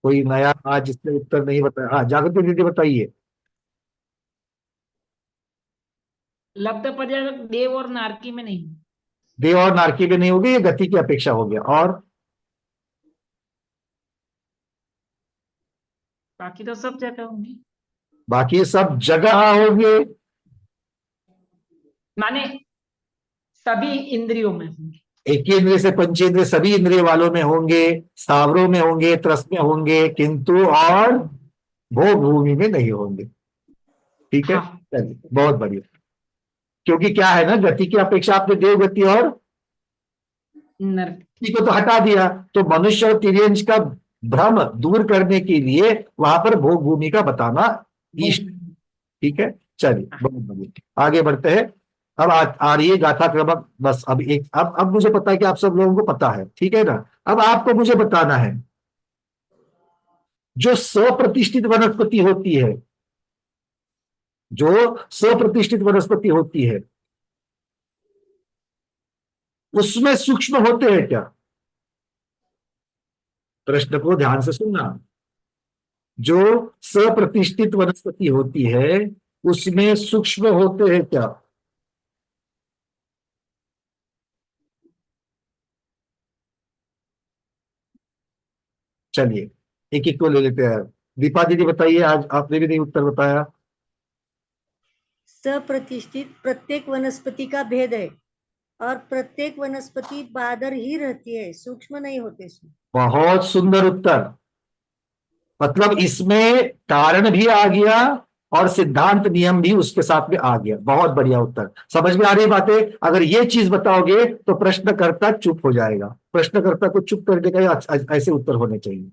कोई नया आज जिसने उत्तर नहीं बताया? हाँ, जागृति दीदी बताइए। लब्ध पर्याप्त देव और नारकी में नहीं। देव और नारकी में नहीं होगी, ये गति की अपेक्षा हो गया। और बाकी तो सब जगह होंगी। बाकी सब जगह होंगे, माने सभी इंद्रियों में होंगे। एक ही इंद्रिय से पंचेंद्रिय सभी इंद्रिय वालों में होंगे, स्थावरों में होंगे, त्रस में होंगे, किंतु और भोग भूमि में नहीं होंगे। ठीक है, हाँ। चलिए, बहुत बढ़िया। क्योंकि क्या है ना, गति की अपेक्षा आपने देव गति और नरकी को तो हटा दिया, तो मनुष्य और तिर्यंश का भ्रम दूर करने के लिए वहां पर भोग भूमि का बताना इष्ट। ठीक है, चलिए, बहुत बढ़िया, आगे बढ़ते हैं। अब आ रही है गाथा क्रमक। बस अब एक, अब मुझे पता है कि आप सब लोगों को पता है, ठीक है ना। अब आपको मुझे बताना है, जो सप्रतिष्ठित वनस्पति होती है, जो सप्रतिष्ठित वनस्पति होती है, उसमें सूक्ष्म होते हैं क्या? प्रश्न को ध्यान से सुनना। जो सप्रतिष्ठित वनस्पति होती है, उसमें सूक्ष्म होते हैं क्या? चलिए, एक एक को ले लेते हैं। दीपा दीदी बताइए, आज आपने भी नहीं उत्तर बताया। सप्रतिष्ठित प्रत्येक वनस्पति का भेद है, और प्रत्येक वनस्पति बादर ही रहती है, सूक्ष्म नहीं होते इसमें। बहुत सुंदर उत्तर। मतलब इसमें कारण भी आ गया और सिद्धांत नियम भी उसके साथ में आ गया। बहुत बढ़िया उत्तर, समझ में आ रही बातें? अगर ये चीज बताओगे तो प्रश्नकर्ता चुप हो जाएगा। प्रश्नकर्ता को चुप करने का ऐसे उत्तर होने चाहिए।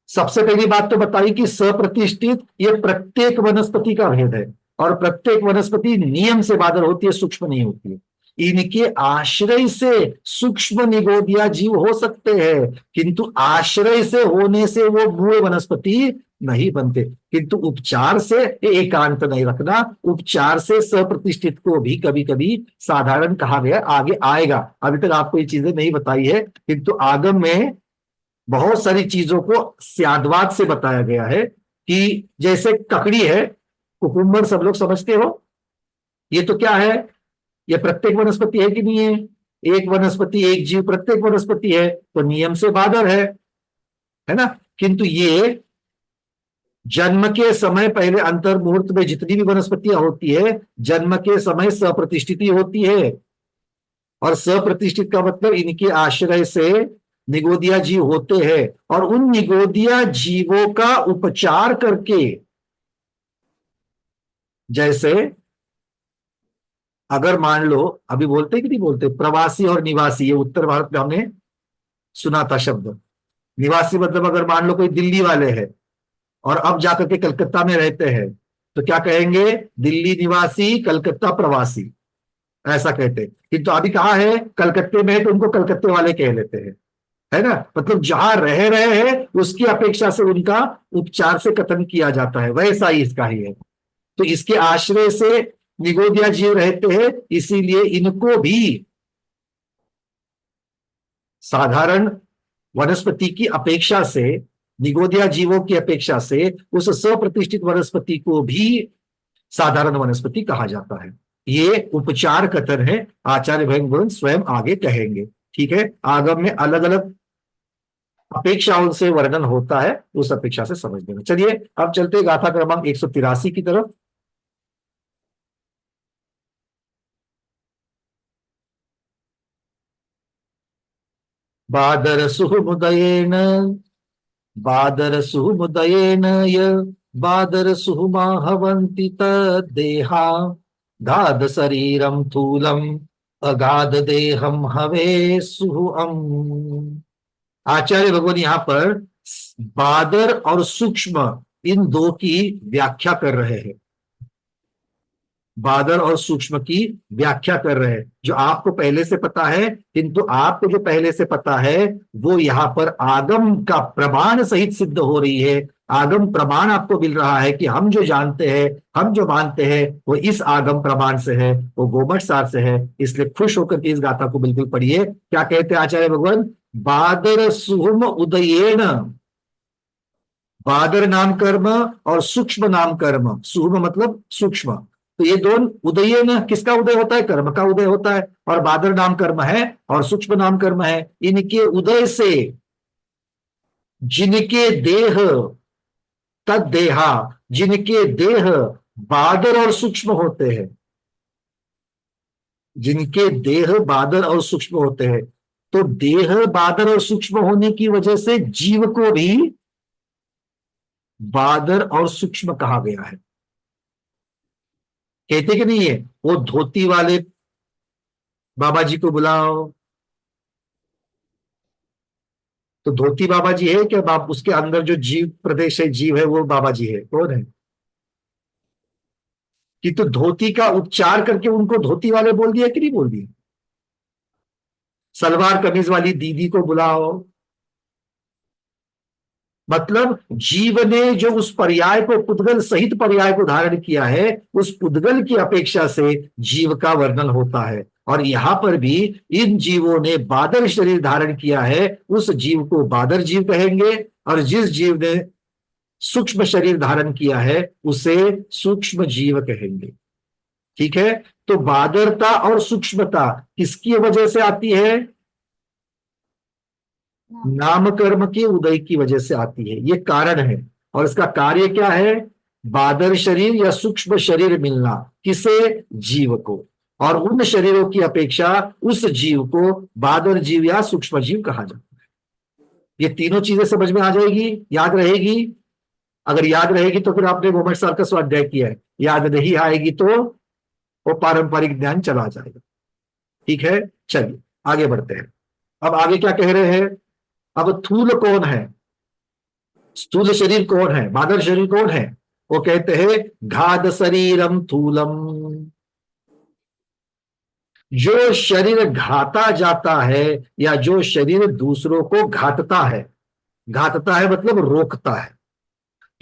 सबसे पहली बात तो बताई कि सप्रतिष्ठित ये प्रत्येक वनस्पति का भेद है, और प्रत्येक वनस्पति नियम से बादर होती है, सूक्ष्म नहीं होती है। इनके आश्रय से सूक्ष्म निगोदिया जीव हो सकते हैं, किंतु आश्रय से होने से वो मूल वनस्पति नहीं बनते। किंतु उपचार से, एकांत नहीं रखना, उपचार से सप्रतिष्ठित को भी कभी कभी साधारण कहा गया, आगे आएगा। अभी तक आपको ये चीजें नहीं बताई है, किंतु आगम में बहुत सारी चीजों को स्याद्वाद से बताया गया है। कि जैसे ककड़ी है, कुकुम्बर सब लोग समझते हो, ये तो क्या है, ये प्रत्येक वनस्पति है कि नहीं है? एक वनस्पति, एक जीव, प्रत्येक वनस्पति है, तो नियम से बादर है ना। किंतु ये जन्म के समय पहले अंतर मुहूर्त में जितनी भी वनस्पतियां होती है, जन्म के समय सप्रतिष्ठित होती है। और सप्रतिष्ठित का मतलब इनके आश्रय से निगोदिया जीव होते हैं, और उन निगोदिया जीवों का उपचार करके, जैसे अगर मान लो, अभी बोलते कि नहीं बोलते, प्रवासी और निवासी, ये उत्तर भारत में हमने सुना था शब्द। निवासी मतलब अगर मान लो कोई दिल्ली वाले हैं और अब जाकर के कलकत्ता में रहते हैं, तो क्या कहेंगे? दिल्ली निवासी, कलकत्ता प्रवासी, ऐसा कहते हैं। किंतु अभी कहाँ है? कलकत्ते में है, तो उनको कलकत्ते वाले कह लेते हैं, है ना। मतलब जहां रह रहे हैं उसकी अपेक्षा से उनका उपचार से कथन किया जाता है, वैसा ही इसका ही है। तो इसके आश्रय से निगोदिया जीव रहते हैं, इसीलिए इनको भी साधारण वनस्पति की अपेक्षा से, निगोदिया जीवों की अपेक्षा से, उस सप्रतिष्ठित वनस्पति को भी साधारण वनस्पति कहा जाता है। ये उपचार कथन है, आचार्य भगवान स्वयं आगे कहेंगे। ठीक है, आगम में अलग अलग अपेक्षाओं से वर्णन होता है, उस अपेक्षा से समझ लेना। चलिए, अब चलते गाथा क्रमांक 183 की तरफ। बादर सुमुदयेन, बादर सुमुदयेन य बादर सुमाहवन्ति तद्देहा गाध शरीरम थूलम अगाध देहम हवे सुहम। आचार्य भगवान यहाँ पर बादर और सूक्ष्म इन दो की व्याख्या कर रहे हैं। बादर और सूक्ष्म की व्याख्या कर रहे हैं, जो आपको पहले से पता है, किंतु आपको जो पहले से पता है वो यहाँ पर आगम का प्रमाण सहित सिद्ध हो रही है। आगम प्रमाण आपको मिल रहा है कि हम जो जानते हैं, हम जो मानते हैं वो इस आगम प्रमाण से है, वो गोमठ सार से है। इसलिए खुश होकर के इस गाथा को बिल्कुल पढ़िए। क्या कहते हैं आचार्य भगवान? बादर सुहुम उदयेन, बादर नाम कर्म और सूक्ष्म नाम कर्म, सुहुम मतलब सूक्ष्म, तो ये दोनों उदय न किसका उदय होता है? कर्म का उदय होता है। और बादर नाम कर्म है और सूक्ष्म नाम कर्म है। इनके उदय से जिनके देह तद देहा, जिनके देह बादर और सूक्ष्म होते हैं, जिनके देह बादर और सूक्ष्म होते हैं, तो देह बादर और सूक्ष्म होने की वजह से जीव को भी बादर और सूक्ष्म कहा गया है। कहते कि नहीं है, वो धोती वाले बाबा जी को बुलाओ, तो धोती बाबा जी है क्या? बाप उसके अंदर जो जीव प्रदेश है, जीव है, वो बाबा जी है? कौन है? कि तो धोती का उच्चार करके उनको धोती वाले बोल दिया कि नहीं बोल दिया? सलवार कमीज वाली दीदी को बुलाओ, मतलब जीव ने जो उस पर्याय को, पुद्गल सहित पर्याय को धारण किया है, उस पुद्गल की अपेक्षा से जीव का वर्णन होता है। और यहां पर भी इन जीवों ने बादर शरीर धारण किया है, उस जीव को बादर जीव कहेंगे। और जिस जीव ने सूक्ष्म शरीर धारण किया है उसे सूक्ष्म जीव कहेंगे। ठीक है, तो बादरता और सूक्ष्मता किसकी वजह से आती है? नाम कर्म के उदय की वजह से आती है, ये कारण है। और इसका कार्य क्या है? बादर शरीर या सूक्ष्म शरीर मिलना, किसे? जीव को। और उन शरीरों की अपेक्षा उस जीव को बादर जीव या सूक्ष्म जीव कहा जाता है। ये तीनों चीजें समझ में आ जाएगी, याद रहेगी। अगर याद रहेगी तो फिर आपने गोमठ सार का स्वाध्याय किया है, याद नहीं आएगी तो वो पारंपरिक ज्ञान चला जाएगा। ठीक है, चलिए आगे बढ़ते हैं। अब आगे क्या कह रहे हैं? अब थूल कौन है? स्थूल शरीर कौन है? बादर शरीर कौन है? वो कहते हैं घाद शरीरम थूलम, जो शरीर घाता जाता है या जो शरीर दूसरों को घातता है। घातता है मतलब रोकता है,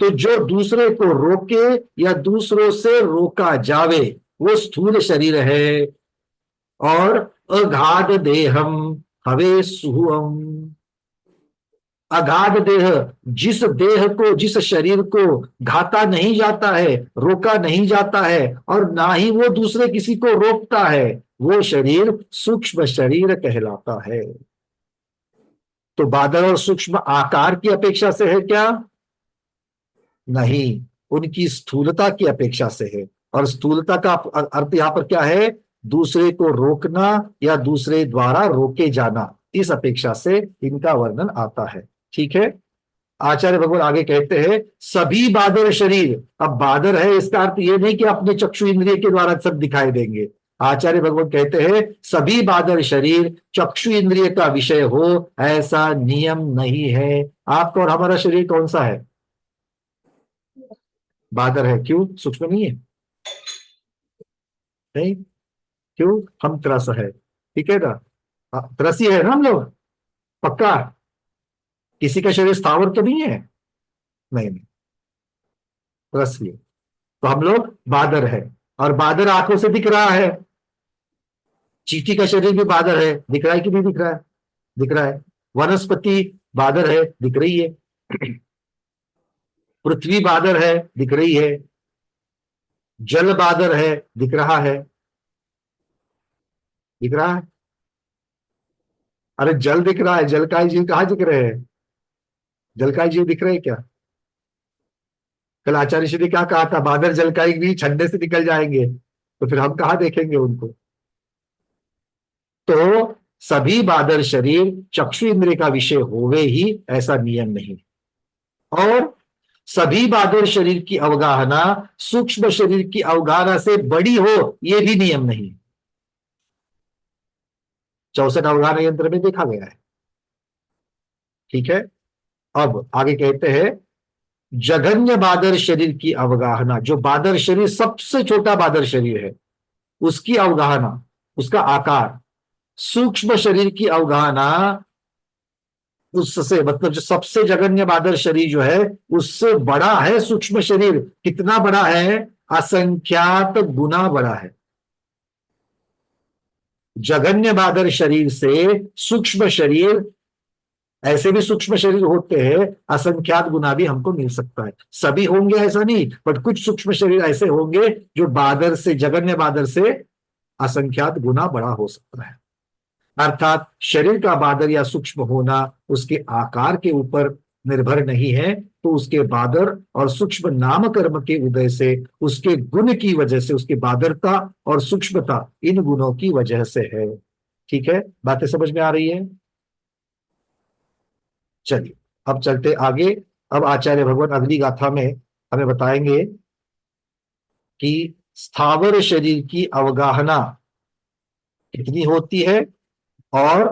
तो जो दूसरे को रोके या दूसरों से रोका जावे वो स्थूल शरीर है। और अगाध देहम हवे सुहम, अगाध देह, जिस देह को, जिस शरीर को घाता नहीं जाता है, रोका नहीं जाता है, और ना ही वो दूसरे किसी को रोकता है, वो शरीर सूक्ष्म शरीर कहलाता है। तो बादर और सूक्ष्म आकार की अपेक्षा से है क्या? नहीं, उनकी स्थूलता की अपेक्षा से है। और स्थूलता का अर्थ यहां पर क्या है? दूसरे को रोकना या दूसरे द्वारा रोके जाना, इस अपेक्षा से इनका वर्णन आता है। ठीक है, आचार्य भगवान आगे कहते हैं सभी बादर शरीर। अब बादर है इसका अर्थ यह नहीं कि अपने चक्षु इंद्रिय के द्वारा सब दिखाई देंगे। आचार्य भगवान कहते हैं सभी बादर शरीर चक्षु इंद्रिय का विषय हो, ऐसा नियम नहीं है। आपका और हमारा शरीर कौन सा है? बादर है। क्यों? सूक्ष्म नहीं है? नहीं, क्यों? हम त्रस है। ठीक है ना, त्रसी है ना हम लोग, पक्का। किसी का शरीर स्थावर तो नहीं है? नहीं नहीं, त्रसी है। तो हम लोग बादर है। और बादर आंखों से दिख रहा है। चींटी का शरीर भी बादर है, दिख रहा है कि नहीं दिख रहा है? दिख रहा है। वनस्पति बादर है, दिख रही है। पृथ्वी बादर है, दिख रही है। जल बादर है, दिख रहा है। दिख रहा है? अरे जल दिख रहा है, जलकाई जीव कहाँ दिख रहे हैं? जलकाई जीव दिख रहे हैं क्या? कल आचार्य श्री ने क्या कहा था? बादर जलकाई भी ठंडे से निकल जाएंगे, तो फिर हम कहाँ देखेंगे उनको? तो सभी बादर शरीर चक्षु इंद्रिय का विषय होवे ही, ऐसा नियम नहीं। और सभी बादर शरीर की अवगाहना सूक्ष्म शरीर की अवगाहना से बड़ी हो, यह भी नियम नहीं। 64 अवगाहना यंत्र में देखा गया है। ठीक है, अब आगे कहते हैं जघन्य बादर शरीर की अवगाहना, जो बादर शरीर सबसे छोटा बादर शरीर है उसकी अवगाहना, उसका आकार, सूक्ष्म शरीर की अवगाहना उससे, मतलब जो सबसे जघन्य बादर शरीर जो है उससे बड़ा है सूक्ष्म शरीर। कितना बड़ा है? असंख्यात गुना बड़ा है। जघन्य बादर शरीर से सूक्ष्म शरीर, ऐसे भी सूक्ष्म शरीर होते हैं, असंख्यात गुना भी हमको मिल सकता है। सभी होंगे ऐसा नहीं, बट कुछ सूक्ष्म शरीर ऐसे होंगे जो बादर से, जघन्य बादर से असंख्यात गुना बड़ा हो सकता है। अर्थात शरीर का बादर या सूक्ष्म होना उसके आकार के ऊपर निर्भर नहीं है, तो उसके बादर और सूक्ष्म नाम कर्म के उदय से, उसके गुण की वजह से, उसकी बादरता और सूक्ष्मता इन गुणों की वजह से है। ठीक है, बातें समझ में आ रही है? चलिए अब चलते आगे। अब आचार्य भगवान अगली गाथा में हमें बताएंगे कि स्थावर शरीर की अवगाहना कितनी होती है और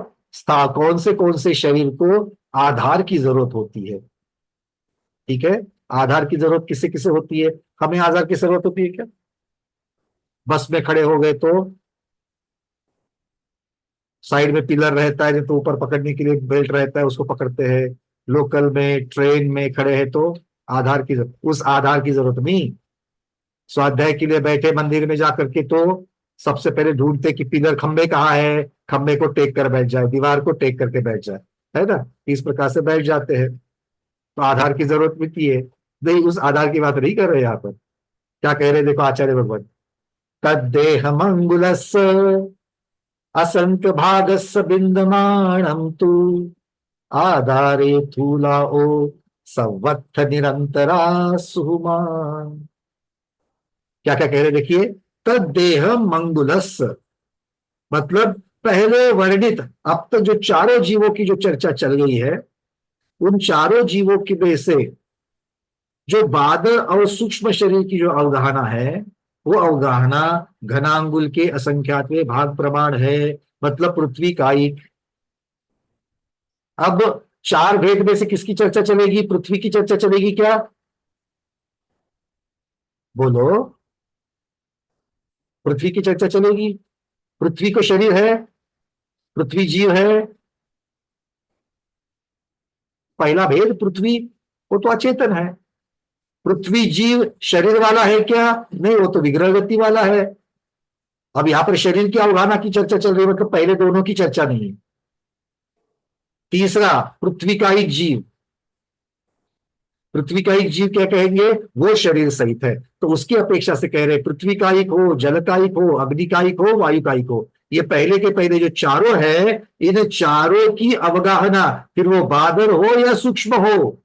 कौन से शरीर को आधार की जरूरत होती है। ठीक है, आधार की जरूरत किसे किसे होती है? हमें आधार की जरूरत होती है क्या? बस में खड़े हो गए तो साइड में पिलर रहता है, तो ऊपर पकड़ने के लिए बेल्ट रहता है, उसको पकड़ते हैं। लोकल में, ट्रेन में खड़े हैं तो आधार की जरूरत, उस आधार की जरूरत नहीं। स्वाध्याय के लिए बैठे मंदिर में जाकर के तो सबसे पहले ढूंढते कि पिलर, खंबे कहाँ है, खंबे को टेक कर बैठ जाए, दीवार को टेक करके बैठ जाए, है ना? इस प्रकार से बैठ जाते हैं, तो आधार की जरूरत होती है। नहीं, उस आधार की बात नहीं कर रहे यहाँ पर। क्या कह रहे हैं? देखो आचार्य भगवान, तद्देह मंगुलस असंख्य भागस बिंदमाणम तु आधारे थूला ओ संवत्थ निरंतरा सुमान। क्या क्या कह रहे? देखिए, तद्देह मंगुलस, मतलब पहले वर्णित, अब तक जो चारों जीवों की जो चर्चा चल गई है, उन चारों जीवों की वजह से जो बादर और सूक्ष्म शरीर की जो अवगाहना है, वो अवगाहना घनांगुल के असंख्यातवें भाग प्रमाण है, मतलब पृथ्वी का एक। अब चार भेद में से किसकी चर्चा चलेगी? पृथ्वी की चर्चा चलेगी क्या? बोलो, पृथ्वी की चर्चा चलेगी। पृथ्वी को शरीर है, पृथ्वी जीव है। पहला भेद पृथ्वी, वो तो अचेतन है। पृथ्वी जीव शरीर वाला है क्या? नहीं, वो तो विग्रह गति वाला है। अब यहां पर शरीर की अवगाहना की चर्चा चल रही है, मतलब पहले दोनों की चर्चा नहीं है। तीसरा, पृथ्वी का एक जीव। पृथ्वी का एक जीव क्या कहेंगे? वो शरीर सहित है, तो उसकी अपेक्षा से कह रहे हैं पृथ्वी का एक हो, जल का एक हो, अग्नि का एक हो, वायु का एक हो। ये पहले के पहले जो चारों है, इन चारों की अवगाहना, फिर वो बादर हो या सूक्ष्म हो,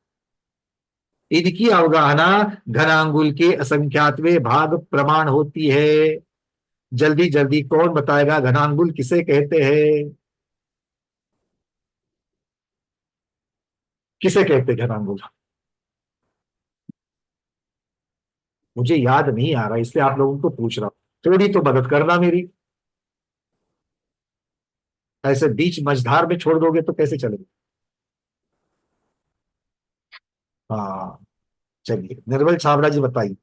इनकी अवगाहना घनांगुल के असंख्यातवें भाग प्रमाण होती है। जल्दी जल्दी कौन बताएगा घनांगुल किसे कहते हैं? किसे कहते हैं घनांगुल? मुझे याद नहीं आ रहा, इसलिए आप लोगों को पूछ रहा हूं, थोड़ी तो मदद करना मेरी। ऐसे बीच मझधार में छोड़ दोगे तो कैसे चलेगा? हाँ, चलिए निर्मल छाबड़ा जी बताइए।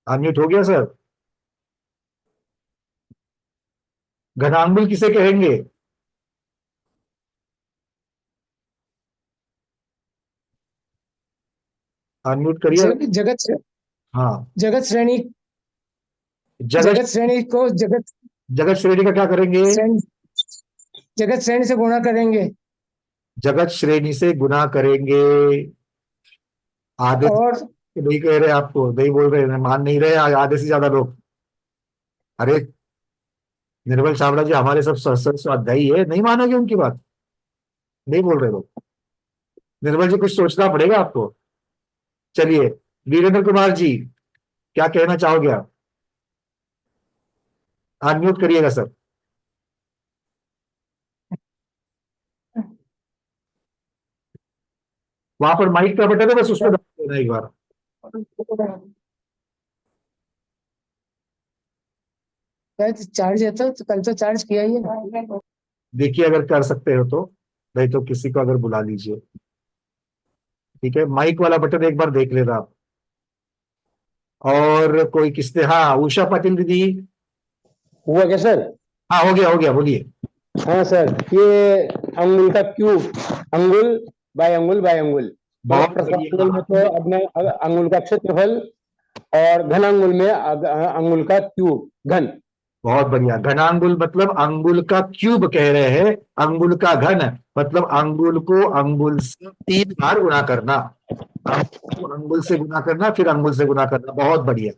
अनम्यूट हो गया सर? घनांगुल किसे कहेंगे? अनम्यूट करिए। जगत हाँ, जगत श्रेणी जगत जगत श्रेणी को जगत श्रेणी का क्या करेंगे? श्रेणी जगत श्रेणी से गुणा करेंगे जगत श्रेणी से गुना करेंगे। आधे और नहीं कह रहे, आपको नहीं बोल रहे, मान नहीं रहे आधे से ज्यादा लोग। अरे निर्मल छाबड़ा जी हमारे सब स्वाध्यायी है, नहीं मानोगे उनकी बात? नहीं बोल रहे लोग। निर्मल जी कुछ सोचना पड़ेगा आपको। चलिए वीरेंद्र कुमार जी, क्या कहना चाहोगे आप? अनम्यूट करिएगा सर। वहां पर माइक का बटन है, बस उसमें दबा देना एक बार। चार्ज है तो कल तो चार्ज किया ही है। देखिए अगर कर सकते हो तो, नहीं तो किसी को अगर बुला लीजिए। ठीक है, माइक वाला बटन एक बार देख लेना आप। और कोई किसने, हाँ उषा पाटिल दीदी। हुआ क्या सर? हाँ हो गया बोलिए। हाँ सर, ये अंगुल का क्यूब, अंगुल बाय अंगुल बाय अंगुल, बहुत मतलब प्रथम बढ़िया। अंगुल में तो अपने अंगुल का क्षेत्रफल, और घन अंगुल में अंगुल का क्यूब घन। बहुत बढ़िया। घनांगुल मतलब अंगुल का क्यूब कह रहे हैं, अंगुल का घन मतलब अंगुल को अंगुल से 3 बार गुणा करना, अंगुल को अंगुल से गुणा करना, फिर अंगुल से गुणा करना। बहुत बढ़िया।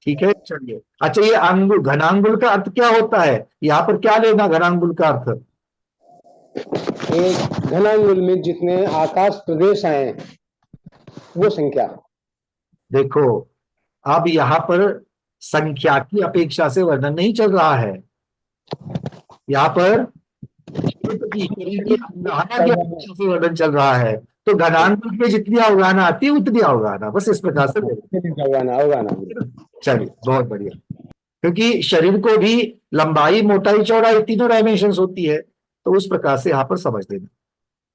ठीक है चलिए। अच्छा ये अंगुल, घनांगुल का अर्थ क्या होता है, यहाँ पर क्या लेना घनांगुल का अर्थ? एक घन अंगुल में जितने आकाश प्रदेश आए वो संख्या। देखो अब यहाँ पर संख्या की अपेक्षा से वर्णन नहीं चल रहा है, यहाँ पर क्षेत्र की, शरीर की अवगाहना की अपेक्षा से वर्णन चल रहा है। तो घनांगुल में जितनी अवगाहना आती है उतनी अवगाहना, बस इस प्रकार से चलिए बहुत बढ़िया। क्योंकि शरीर को भी लंबाई मोटाई चौड़ाई तीनों डायमेंशंस होती है, तो उस प्रकार से यहां पर समझ लेना।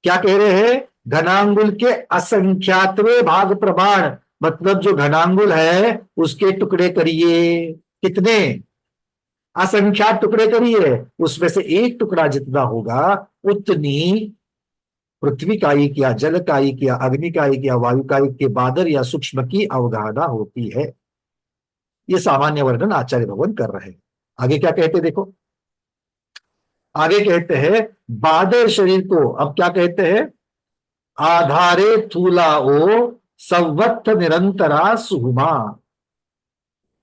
क्या कह रहे हैं? घनांगुल के असंख्यातवें भाग प्रमाण, मतलब जो घनांगुल है उसके टुकड़े करिए। कितने? असंख्यात टुकड़े करिए, उसमें से एक टुकड़ा जितना होगा उतनी पृथ्वी कायिक या जल कायिक या अग्नि कायिक या वायु कायिक के बादर या सूक्ष्म की अवगाहना होती है। ये सामान्य वर्णन आचार्य भगवान कर रहे हैं। आगे क्या कहते देखो, आगे कहते हैं बादर शरीर को, अब क्या कहते हैं? आधारे थूलाओ संवत्त निरंतरा सुहुमा,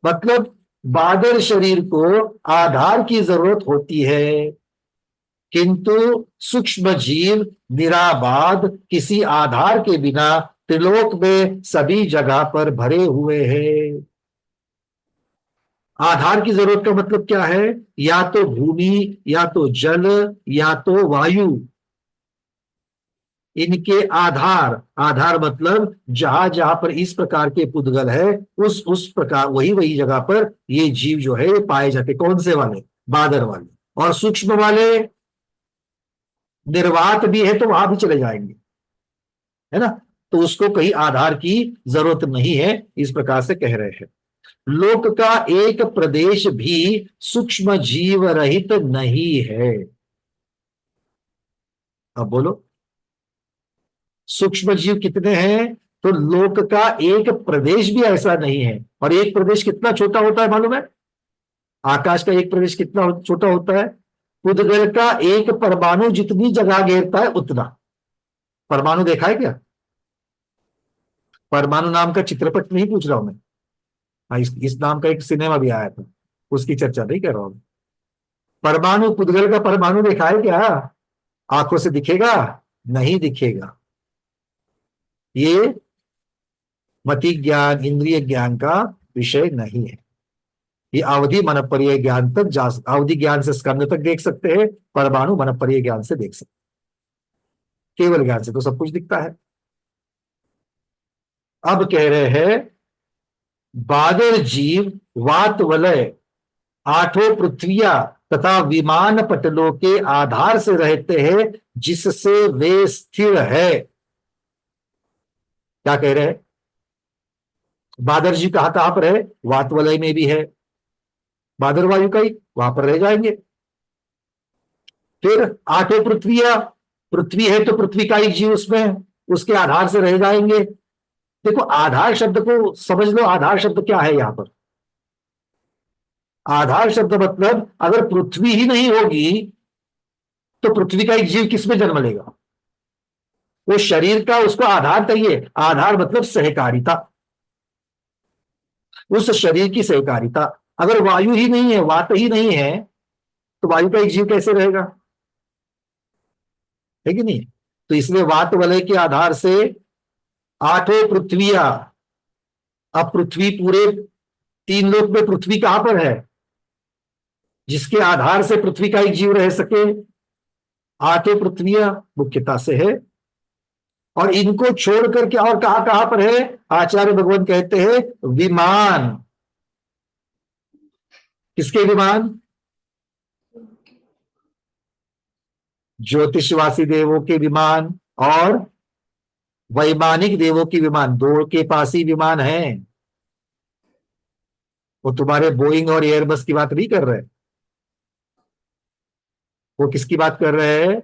मतलब बादर शरीर को आधार की जरूरत होती है, किंतु सूक्ष्म जीव निराबाद किसी आधार के बिना त्रिलोक में सभी जगह पर भरे हुए हैं। आधार की जरूरत का मतलब क्या है? या तो भूमि, या तो जल, या तो वायु, इनके आधार। आधार मतलब जहां जहां पर इस प्रकार के पुद्गल है उस प्रकार वही वही जगह पर ये जीव जो है ये पाए जाते। कौन से वाले? बादर वाले। और सूक्ष्म वाले निर्वात भी है तो वहां भी चले जाएंगे, है ना। तो उसको कहीं आधार की जरूरत नहीं है, इस प्रकार से कह रहे हैं। लोक का एक प्रदेश भी सूक्ष्म जीव रहित नहीं है। अब बोलो सूक्ष्म जीव कितने हैं? तो लोक का एक प्रदेश भी ऐसा नहीं है। और एक प्रदेश कितना छोटा होता है मालूम है? आकाश का एक प्रदेश कितना छोटा होता है? पुद्गल का एक परमाणु जितनी जगह घेरता है उतना। परमाणु देखा है क्या? परमाणु नाम का चित्रपट नहीं पूछ रहा हूं मैं, हाँ इस नाम का एक सिनेमा भी आया था, उसकी चर्चा नहीं कर रहा हूं। परमाणु, पुद्गल का परमाणु देखा है क्या? आंखों से दिखेगा? नहीं दिखेगा। ये मति ज्ञान इंद्रिय ज्ञान का विषय नहीं है। ये अवधि मनपर्य ज्ञान तक जा, अवधि ज्ञान से स्कंद तक देख सकते हैं, परमाणु मनपर्य ज्ञान से देख सकते हैं। केवल ज्ञान से तो सब कुछ दिखता है। अब कह रहे हैं बादर जीव वात वलय आठों पृथ्वियां तथा विमान पटलों के आधार से रहते हैं जिससे वे स्थिर है। क्या कह रहे हैं? बादर जीव कहां कहां पर है? वात वलय में भी है, बादर वायु का ही, वहां पर रह जाएंगे। फिर आठों पृथ्वियां, पृथ्वी है तो पृथ्वी का ही जीव उसमें, उसके आधार से रह जाएंगे। देखो आधार शब्द को समझ लो, आधार शब्द क्या है यहां पर? आधार शब्द मतलब अगर पृथ्वी ही नहीं होगी तो पृथ्वी का एक जीव किसमें जन्म लेगा? वो शरीर का उसको आधार चाहिए। आधार मतलब सहकारिता, उस शरीर की सहकारिता। अगर वायु ही नहीं है, वात ही नहीं है, तो वायु का एक जीव कैसे रहेगा? है कि नहीं? तो इसलिए वात वलय के आधार से आठों पृथ्वियां, अब पृथ्वी पूरे 3 लोक में पृथ्वी कहां पर है जिसके आधार से पृथ्वी का एक जीव रह सके? आठों पृथ्वियां मुख्यता से है और इनको छोड़ करके और कहां कहां पर है? आचार्य भगवान कहते हैं विमान। किसके विमान? ज्योतिषवासी देवों के विमान और वैमानिक देवों के विमान, दो के पास ही विमान है। वो तुम्हारे बोइंग और एयरबस की बात नहीं कर रहे, वो किसकी बात कर रहे हैं?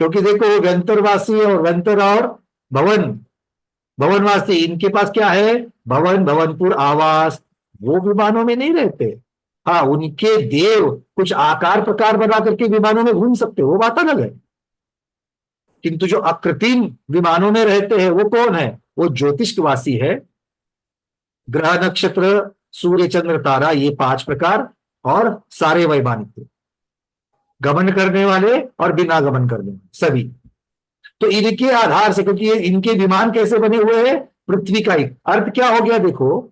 क्योंकि देखो वो गंतरवासी और गंतर और भवन, भवनवासी, इनके पास क्या है? भवन, भवनपुर, आवास। वो विमानों में नहीं रहते। हाँ, उनके देव कुछ आकार प्रकार बना करके विमानों में घूम सकते, वो बात अलग है। किंतु जो अकृत्रिम विमानों में रहते हैं वो कौन है? वो ज्योतिषवासी है। ग्रह नक्षत्र सूर्य चंद्र तारा, ये 5 प्रकार, और सारे वैमानिक, गमन करने वाले और बिना गमन करने वाले सभी। तो इनके आधार से, क्योंकि इनके विमान कैसे बने हुए हैं? पृथ्वी का एक अर्थ क्या हो गया? देखो,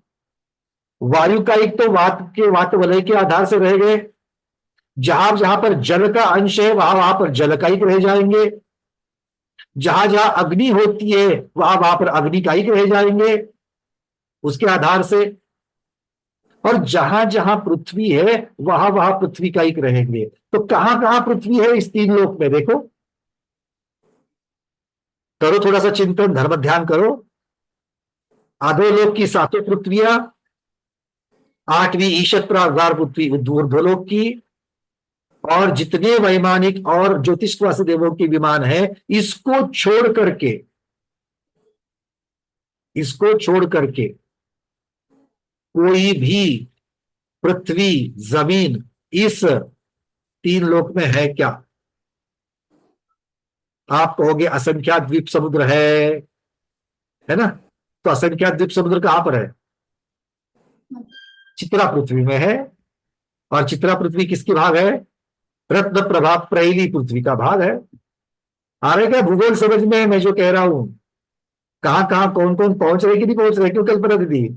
वायु का एक तो वात वलय के आधार से रह गए। जहां जहां पर जल का अंश है वहां वहां पर जल का एक रह जाएंगे। जहां जहां अग्नि होती है वहां वहां पर अग्नि का एक रह जाएंगे उसके आधार से। और जहां जहां पृथ्वी है वहां वहां पृथ्वी का एक रहेंगे। तो कहां कहां पृथ्वी है इस 3 लोक में? देखो, करो थोड़ा सा चिंतन, धर्म ध्यान करो। अधोलोक की 7 पृथ्वियां, 8वीं ईशत प्रागार पृथ्वी ऊर्ध्वलोक की, और जितने वैमानिक और ज्योतिषवासी देवों के विमान है, इसको छोड़ करके कोई भी पृथ्वी जमीन इस 3 लोक में है क्या? आप कहोगे असंख्यात द्वीप समुद्र है ना? तो असंख्यात द्वीप समुद्र कहां पर है? चित्रा पृथ्वी में है। और चित्रा पृथ्वी किसकी भाग है? रत्न प्रभा प्रेली पृथ्वी का भाग है। आ रहे क्या भूगोल समझ में? मैं जो कह रहा हूं, कहां कहां कौन कौन पहुंच रहे कि नहीं पहुंच रहे? क्यों कल्पना दीदी?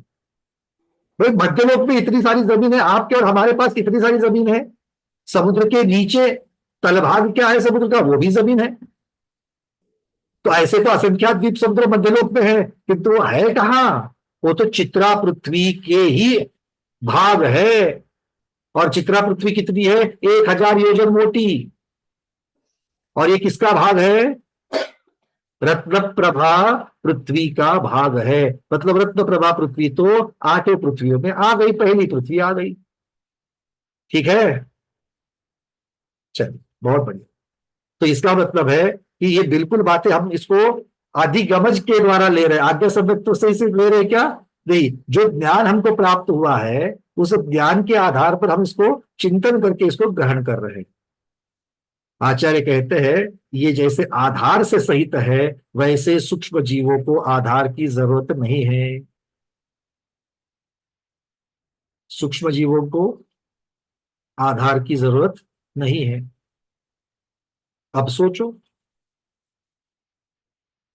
भाई मध्यलोक में इतनी सारी जमीन है, आपके और हमारे पास कितनी सारी जमीन है। समुद्र के नीचे तलभाग क्या है समुद्र का? वो भी जमीन है। तो ऐसे तो असंख्यात द्वीप समुद्र मध्यलोक में है, किंतु वो है कहां? वो तो चित्रा पृथ्वी के ही भाग है। और चित्रा पृथ्वी कितनी है? 1000 योजन मोटी। और ये किसका भाग है? रत्न प्रभा पृथ्वी का भाग है। मतलब रत्न प्रभा पृथ्वी तो 8 पृथ्वियों में आ गई, पहली पृथ्वी आ गई। ठीक है, चलिए बहुत बढ़िया। तो इसका मतलब है कि ये बिल्कुल बातें हम इसको अधिगमज के द्वारा ले रहे हैं। आज्ञा शब्द तो सही से ले रहे हैं क्या? नहीं, जो ज्ञान हमको प्राप्त हुआ है उस ज्ञान के आधार पर हम इसको चिंतन करके इसको ग्रहण कर रहे हैं। आचार्य कहते हैं ये जैसे आधार से सहित है वैसे सूक्ष्म जीवों को आधार की जरूरत नहीं है। सूक्ष्म जीवों को आधार की जरूरत नहीं है। अब सोचो,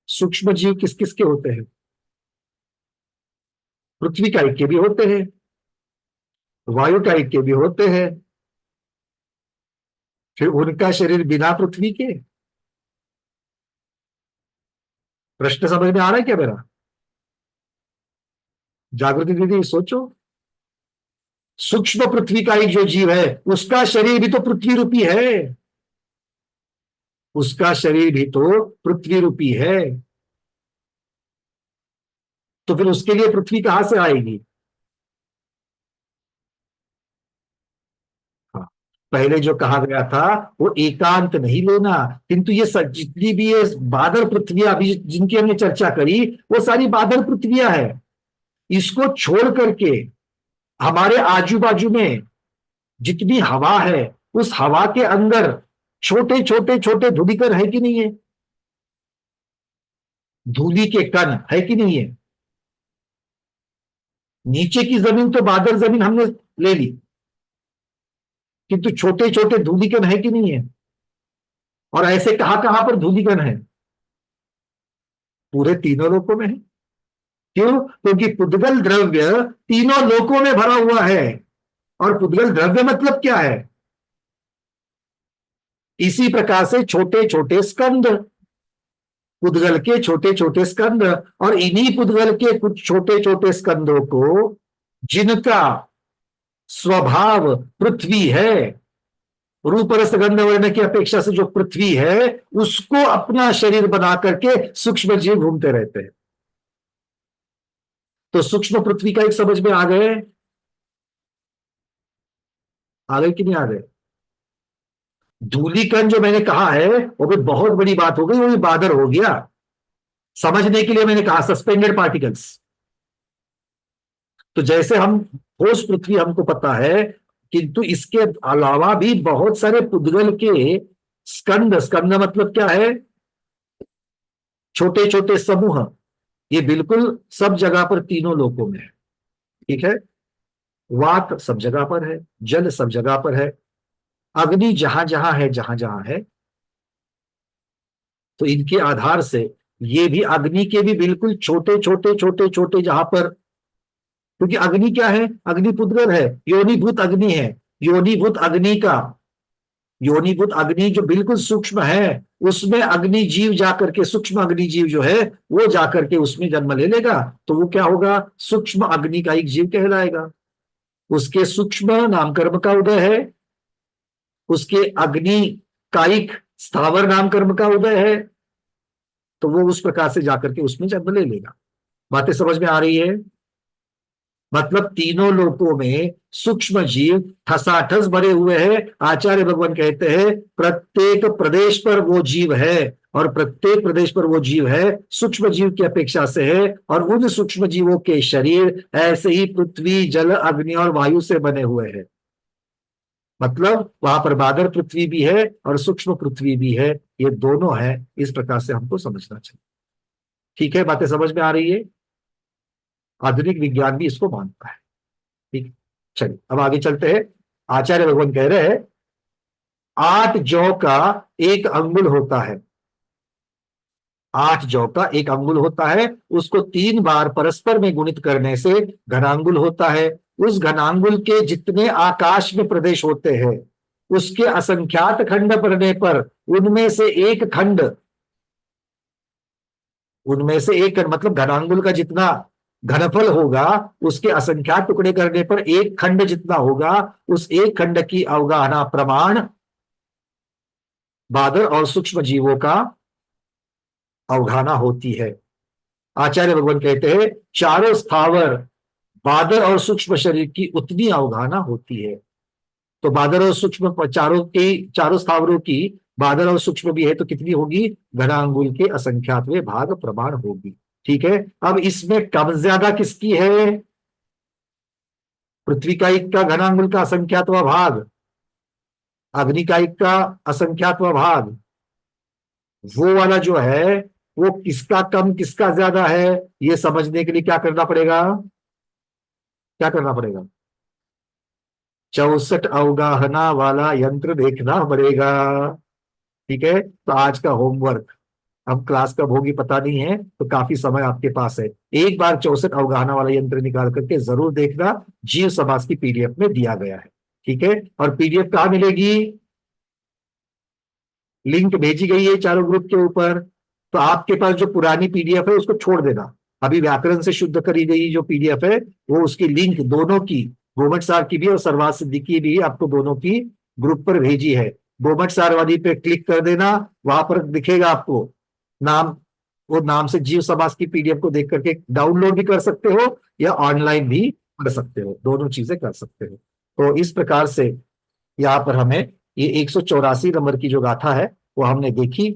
सूक्ष्म जीव किस किस के होते हैं? पृथ्वी का के भी होते हैं, वायु का के भी होते हैं, फिर उनका शरीर बिना पृथ्वी के। प्रश्न समझ में आ रहा है क्या मेरा? जागृति दीदी सोचो, सूक्ष्म पृथ्वी का एक जो जीव है उसका शरीर भी तो पृथ्वी रूपी है। उसका शरीर भी तो पृथ्वी रूपी है। तो फिर उसके लिए पृथ्वी कहां से आएगी? हाँ, पहले जो कहा गया था वो एकांत नहीं लेना, किंतु ये जितनी भी ये बादल पृथ्वियां अभी जिनकी हमने चर्चा करी वो सारी बादल पृथ्वियां है। इसको छोड़ करके हमारे आजू बाजू में जितनी हवा है उस हवा के अंदर छोटे छोटे छोटे धूलिकण है कि नहीं है? धूली के कण है कि नहीं है? नीचे की जमीन तो बादल जमीन हमने ले ली, किंतु छोटे छोटे धूलिकण है कि नहीं है? और ऐसे कहां कहां पर धूलिकण है? पूरे तीनों लोकों में है। क्यों? क्योंकि पुद्गल द्रव्य तीनों लोकों में भरा हुआ है। और पुद्गल द्रव्य मतलब क्या है? इसी प्रकार से छोटे छोटे स्कंद, पुद्गल के छोटे छोटे स्कंद, और इन्हीं पुद्गल के कुछ छोटे छोटे स्कंदों को, जिनका स्वभाव पृथ्वी है, रूप रस गंध वर्ण की अपेक्षा से जो पृथ्वी है, उसको अपना शरीर बना करके सूक्ष्म जीव घूमते रहते हैं। तो सूक्ष्म पृथ्वी का एक समझ में आ गए? आ गए कि नहीं आ गए? धूलिकण जो मैंने कहा है वो भी बहुत बड़ी बात हो गई, वो भी बादर हो गया। समझने के लिए मैंने कहा सस्पेंडेड पार्टिकल्स। तो जैसे हम ठोस पृथ्वी हमको पता है, किंतु इसके अलावा भी बहुत सारे पुद्गल के स्कंद, स्कंद मतलब क्या है? छोटे छोटे समूह, ये बिल्कुल सब जगह पर तीनों लोकों में है। ठीक है, वात सब जगह पर है, जल सब जगह पर है, अग्नि जहां जहां है, जहां जहां है। तो इनके आधार से ये भी, अग्नि के भी बिल्कुल छोटे छोटे छोटे छोटे जहां पर, क्योंकि अग्नि क्या है? अग्नि पुद्गल है, योनिभूत अग्नि है। योनिभूत अग्नि का, योनिभूत अग्नि जो बिल्कुल सूक्ष्म है, उसमें अग्नि जीव जाकर के, सूक्ष्म अग्नि जीव जो है वो जाकर के उसमें जन्म ले लेगा, तो वो क्या होगा? सूक्ष्म अग्नि का एक जीव कहलाएगा। उसके सूक्ष्म नामकर्म का उदय है, उसके अग्नि कायिक स्थावर नामकर्म का उदय है, तो वो उस प्रकार से जाकर के उसमें जन्म ले लेगा। बातें समझ में आ रही है? मतलब तीनों लोकों में सूक्ष्म जीव ठसाठस भरे हुए हैं। आचार्य भगवान कहते हैं प्रत्येक प्रदेश पर वो जीव है, और प्रत्येक प्रदेश पर वो जीव है सूक्ष्म जीव की अपेक्षा से है, और उन सूक्ष्म जीवों के शरीर ऐसे ही पृथ्वी, जल, अग्नि और वायु से बने हुए हैं। मतलब वहां पर बादर पृथ्वी भी है और सूक्ष्म पृथ्वी भी है, ये दोनों है। इस प्रकार से हमको समझना चाहिए। ठीक है, बातें समझ में आ रही है? आधुनिक विज्ञान भी इसको मानता है। ठीक, चलिए अब आगे चलते हैं। आचार्य भगवान कह रहे हैं 8 जौ का 1 अंगुल होता है। 8 जौ का 1 अंगुल होता है, उसको 3 बार परस्पर में गुणित करने से घनांगुल होता है। उस घनांगुल के जितने आकाश में प्रदेश होते हैं, उसके असंख्यात खंड पड़ने पर उनमें से एक खंड, उनमें से एक मतलब घनांगुल का जितना घनफल होगा, उसके असंख्यात टुकड़े करने पर एक खंड जितना होगा, उस एक खंड की अवगाहना प्रमाण बादर और सूक्ष्म जीवों का अवगाहना होती है। आचार्य भगवान कहते हैं चारों स्थावर बादर और सूक्ष्म शरीर की उतनी अवगाहना होती है। तो बादर और सूक्ष्म चारों स्थावरों की बादर और सूक्ष्म भी है, तो कितनी होगी? घनांगुल के असंख्यातवें भाग प्रमाण होगी। ठीक है, अब इसमें कम ज्यादा किसकी है? पृथ्वी का एक का घनांगुल का असंख्यातवा भाग, अग्नि का एक का असंख्यातवा भाग, वो वाला जो है वो किसका कम किसका ज्यादा है, ये समझने के लिए क्या करना पड़ेगा? क्या करना पड़ेगा? 64 अवगाहना वाला यंत्र देखना पड़ेगा। ठीक है, तो आज का होमवर्क, अब क्लास कब होगी पता नहीं है, तो काफी समय आपके पास है। एक बार 64 अवगाहना वाला यंत्र निकाल करके जरूर देखना, जीव समाज की पीडीएफ में दिया गया है। ठीक है, और पीडीएफ कहाँ मिलेगी? लिंक भेजी गई है चारों ग्रुप के ऊपर। तो आपके पास जो पुरानी पीडीएफ है उसको छोड़ देना, अभी व्याकरण से शुद्ध करी गई जो पीडीएफ है वो, उसकी लिंक दोनों की, गोमट सार की भी और सरवाज सिद्दीकी की भी, आपको दोनों की ग्रुप पर भेजी है। गोमट सार वाली पे क्लिक कर देना, वहां पर दिखेगा आपको नाम, वो नाम से जीव समाज की पीडीएफ को देख करके डाउनलोड भी कर सकते हो या ऑनलाइन भी पढ़ सकते हो, दोनों चीजें कर सकते हो। तो इस प्रकार से यहाँ पर हमें ये 184 नंबर की जो गाथा है वो हमने देखी।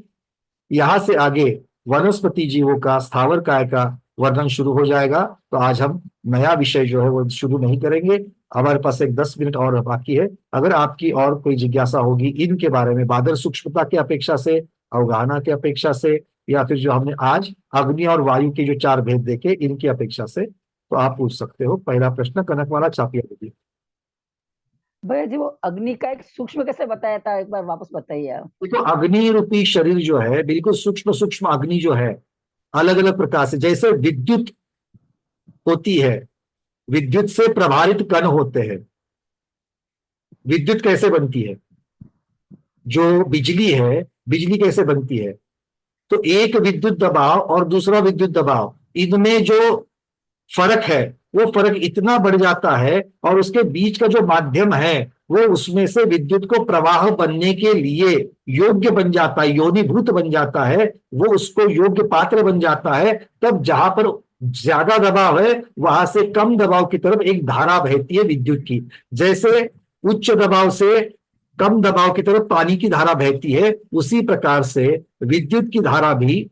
यहां से आगे वनस्पति जीवों का, स्थावर काय का वर्णन शुरू हो जाएगा। तो आज हम नया विषय जो है वो शुरू नहीं करेंगे, हमारे पास एक 10 मिनट और बाकी है। अगर आपकी और कोई जिज्ञासा होगी इनके बारे में, बादर सूक्ष्मता की अपेक्षा से, अवगाहना की अपेक्षा से, या फिर जो हमने आज अग्नि और वायु के जो 4 भेद देखे इनकी अपेक्षा से, तो आप पूछ सकते हो। पहला प्रश्न कनकवाला चापिया दीदी। भैया जी वो अग्नि का एक सूक्ष्म कैसे बताया था, एक बार वापस बताइए आप। तो अग्नि रूपी शरीर जो है बिल्कुल सूक्ष्म सूक्ष्म अग्नि जो है, अलग अलग प्रकार से, जैसे विद्युत होती है, विद्युत से प्रभावित कण होते हैं। विद्युत कैसे बनती है? जो बिजली है, बिजली कैसे बनती है? तो एक विद्युत दबाव और दूसरा विद्युत दबाव, इनमें जो फर्क है वो फर्क इतना बढ़ जाता है, और उसके बीच का जो माध्यम है वो उसमें से विद्युत को प्रवाह बनने के लिए योग्य बन जाता है, योनिभूत बन जाता है, वो उसको योग्य पात्र बन जाता है। तब जहां पर ज्यादा दबाव है वहां से कम दबाव की तरफ एक धारा बहती है विद्युत की। जैसे उच्च दबाव से कम दबाव की तरफ पानी की धारा बहती है, उसी प्रकार से विद्युत की धारा भी,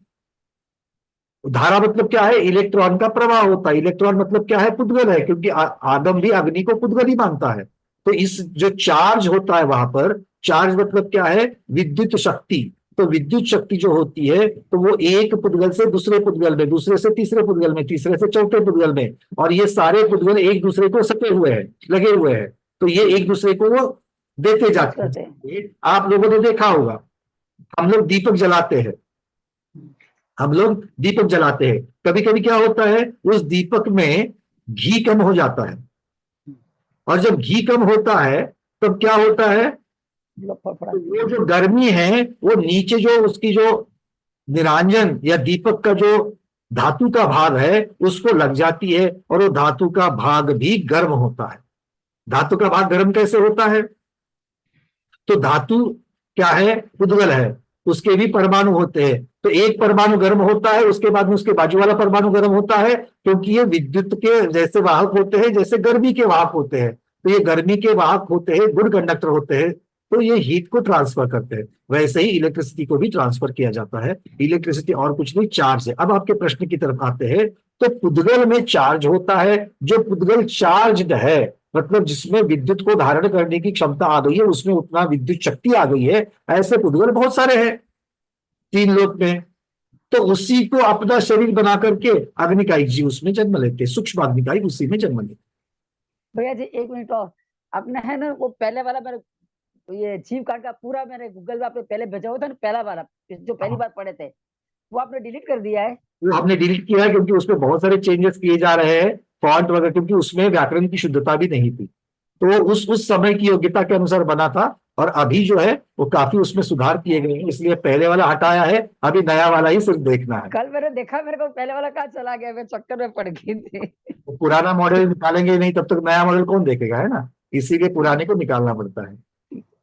धारा मतलब क्या है, इलेक्ट्रॉन का प्रवाह होता है। इलेक्ट्रॉन मतलब क्या है, पुद्गल है, क्योंकि आदम भी अग्नि को पुद्गल ही मानता है। तो इस जो चार्ज होता है वहां पर, चार्ज मतलब क्या है, विद्युत शक्ति। तो विद्युत शक्ति जो होती है तो वो एक पुद्गल से दूसरे पुद्गल में, दूसरे से तीसरे पुद्गल में, तीसरे से चौथे पुद्गल में, और ये सारे पुद्गल एक दूसरे को सटे हुए हैं, लगे हुए हैं, तो ये एक दूसरे को वो देते जाते हैं। आप लोगों ने देखा होगा, हम लोग दीपक जलाते हैं, हम लोग दीपक जलाते हैं, कभी कभी क्या होता है, उस दीपक में घी कम हो जाता है, और जब घी कम होता है तब क्या होता है, तो वो जो गर्मी है वो नीचे जो उसकी जो निरांजन या दीपक का जो धातु का भाग है उसको लग जाती है, और वो धातु का भाग भी गर्म होता है। धातु का भाग गर्म कैसे होता है, तो धातु क्या है, पुद्गल है, उसके भी परमाणु होते हैं, तो एक परमाणु गर्म होता है, उसके बाद में उसके बाजू वाला परमाणु गर्म होता है, क्योंकि ये विद्युत के जैसे वाहक होते हैं जैसे गर्मी के वाहक होते हैं। तो ये गर्मी के वाहक होते हैं, गुड कंडक्टर होते हैं, तो ये हीट को ट्रांसफर करते हैं। वैसे ही इलेक्ट्रिसिटी को भी ट्रांसफर किया जाता है। इलेक्ट्रिसिटी और कुछ नहीं, चार्ज है। अब आपके प्रश्न की तरफ आते हैं, तो पुद्गल में चार्ज होता है, जो पुद्गल चार्ज्ड है मतलब जिसमें विद्युत को धारण करने की क्षमता आ गई है, उसमें उतना विद्युत शक्ति आ गई है, ऐसे पुद्गल बहुत सारे हैं तीन लोक में। तो उसी को अपना शरीर बना करके अग्निकायिक जीव उसमें जन्म लेते, सूक्ष्म अग्निकायिक उसी में जन्म लेते। भैया जी एक मिनट और, आपने है ना वो पहले वाला मेरे ये जीव कांड का पूरा मैंने गूगल में आपने पहले भेजा हुआ था ना, पहला वाला जो पहली बार पढ़े थे, वो आपने डिलीट कर दिया है? वो हमने डिलीट किया है क्योंकि उसमें बहुत सारे चेंजेस किए जा रहे हैं, फॉन्ट वगैरह, क्योंकि उसमें व्याकरण की शुद्धता भी नहीं थी। तो वो उस समय की योग्यता के अनुसार बना था, और अभी जो है वो काफी उसमें सुधार किए गए हैं, इसलिए पहले वाला हटाया है, अभी नया वाला ही सिर्फ देखना है। कल मैंने देखा, मेरे को पहले वाला कहाँ चला गया, मैं चक्कर में पड़ गई थी। तो पुराना मॉडल निकालेंगे नहीं तब तक नया मॉडल कौन देखेगा, है ना, इसीलिए पुराने को निकालना पड़ता है।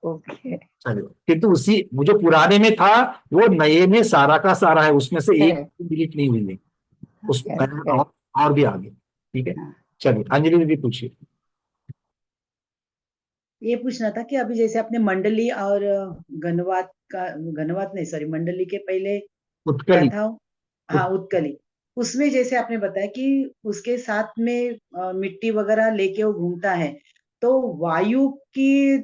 ओके चलो, किंतु उसी वो जो पुराने में था वो नए में सारा का सारा है, उसमें से एक डिलीट नहीं हुई है, उसमें और भी आगे। ठीक है, चलिए अंजलि दीदी पूछिए। ये पूछना था कि अभी जैसे आपने मंडली और घनवात का, घनवात नहीं सॉरी, मंडली के पहले क्या था, हाँ उत्कली, उसमें जैसे आपने बताया कि उसके साथ में मिट्टी वगैरह लेके वो घूमता है, तो वायु की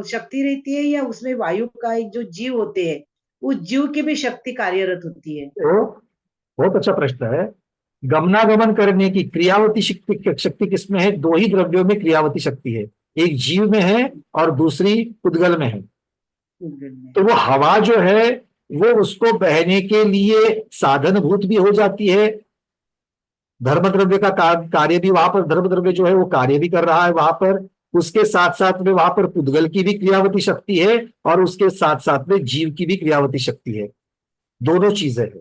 शक्ति रहती है या उसमें वायु का एक जो जीव होते हैं उस जीव की भी शक्ति कार्यरत होती है? बहुत अच्छा प्रश्न है। गमनागमन करने की क्रियावती शक्ति किसमें है, दो ही द्रव्यों में क्रियावती शक्ति है, एक जीव में है और दूसरी पुद्गल में है। तो वो हवा जो है वो उसको बहने के लिए साधनभूत भी हो जाती है, धर्म द्रव्य का कार्य भी वहां पर, धर्म द्रव्य जो है वो कार्य भी कर रहा है वहां पर, उसके साथ साथ में वहां पर पुद्गल की भी क्रियावती शक्ति है और उसके साथ साथ में जीव की भी क्रियावती शक्ति है, दोनों चीजें हैं,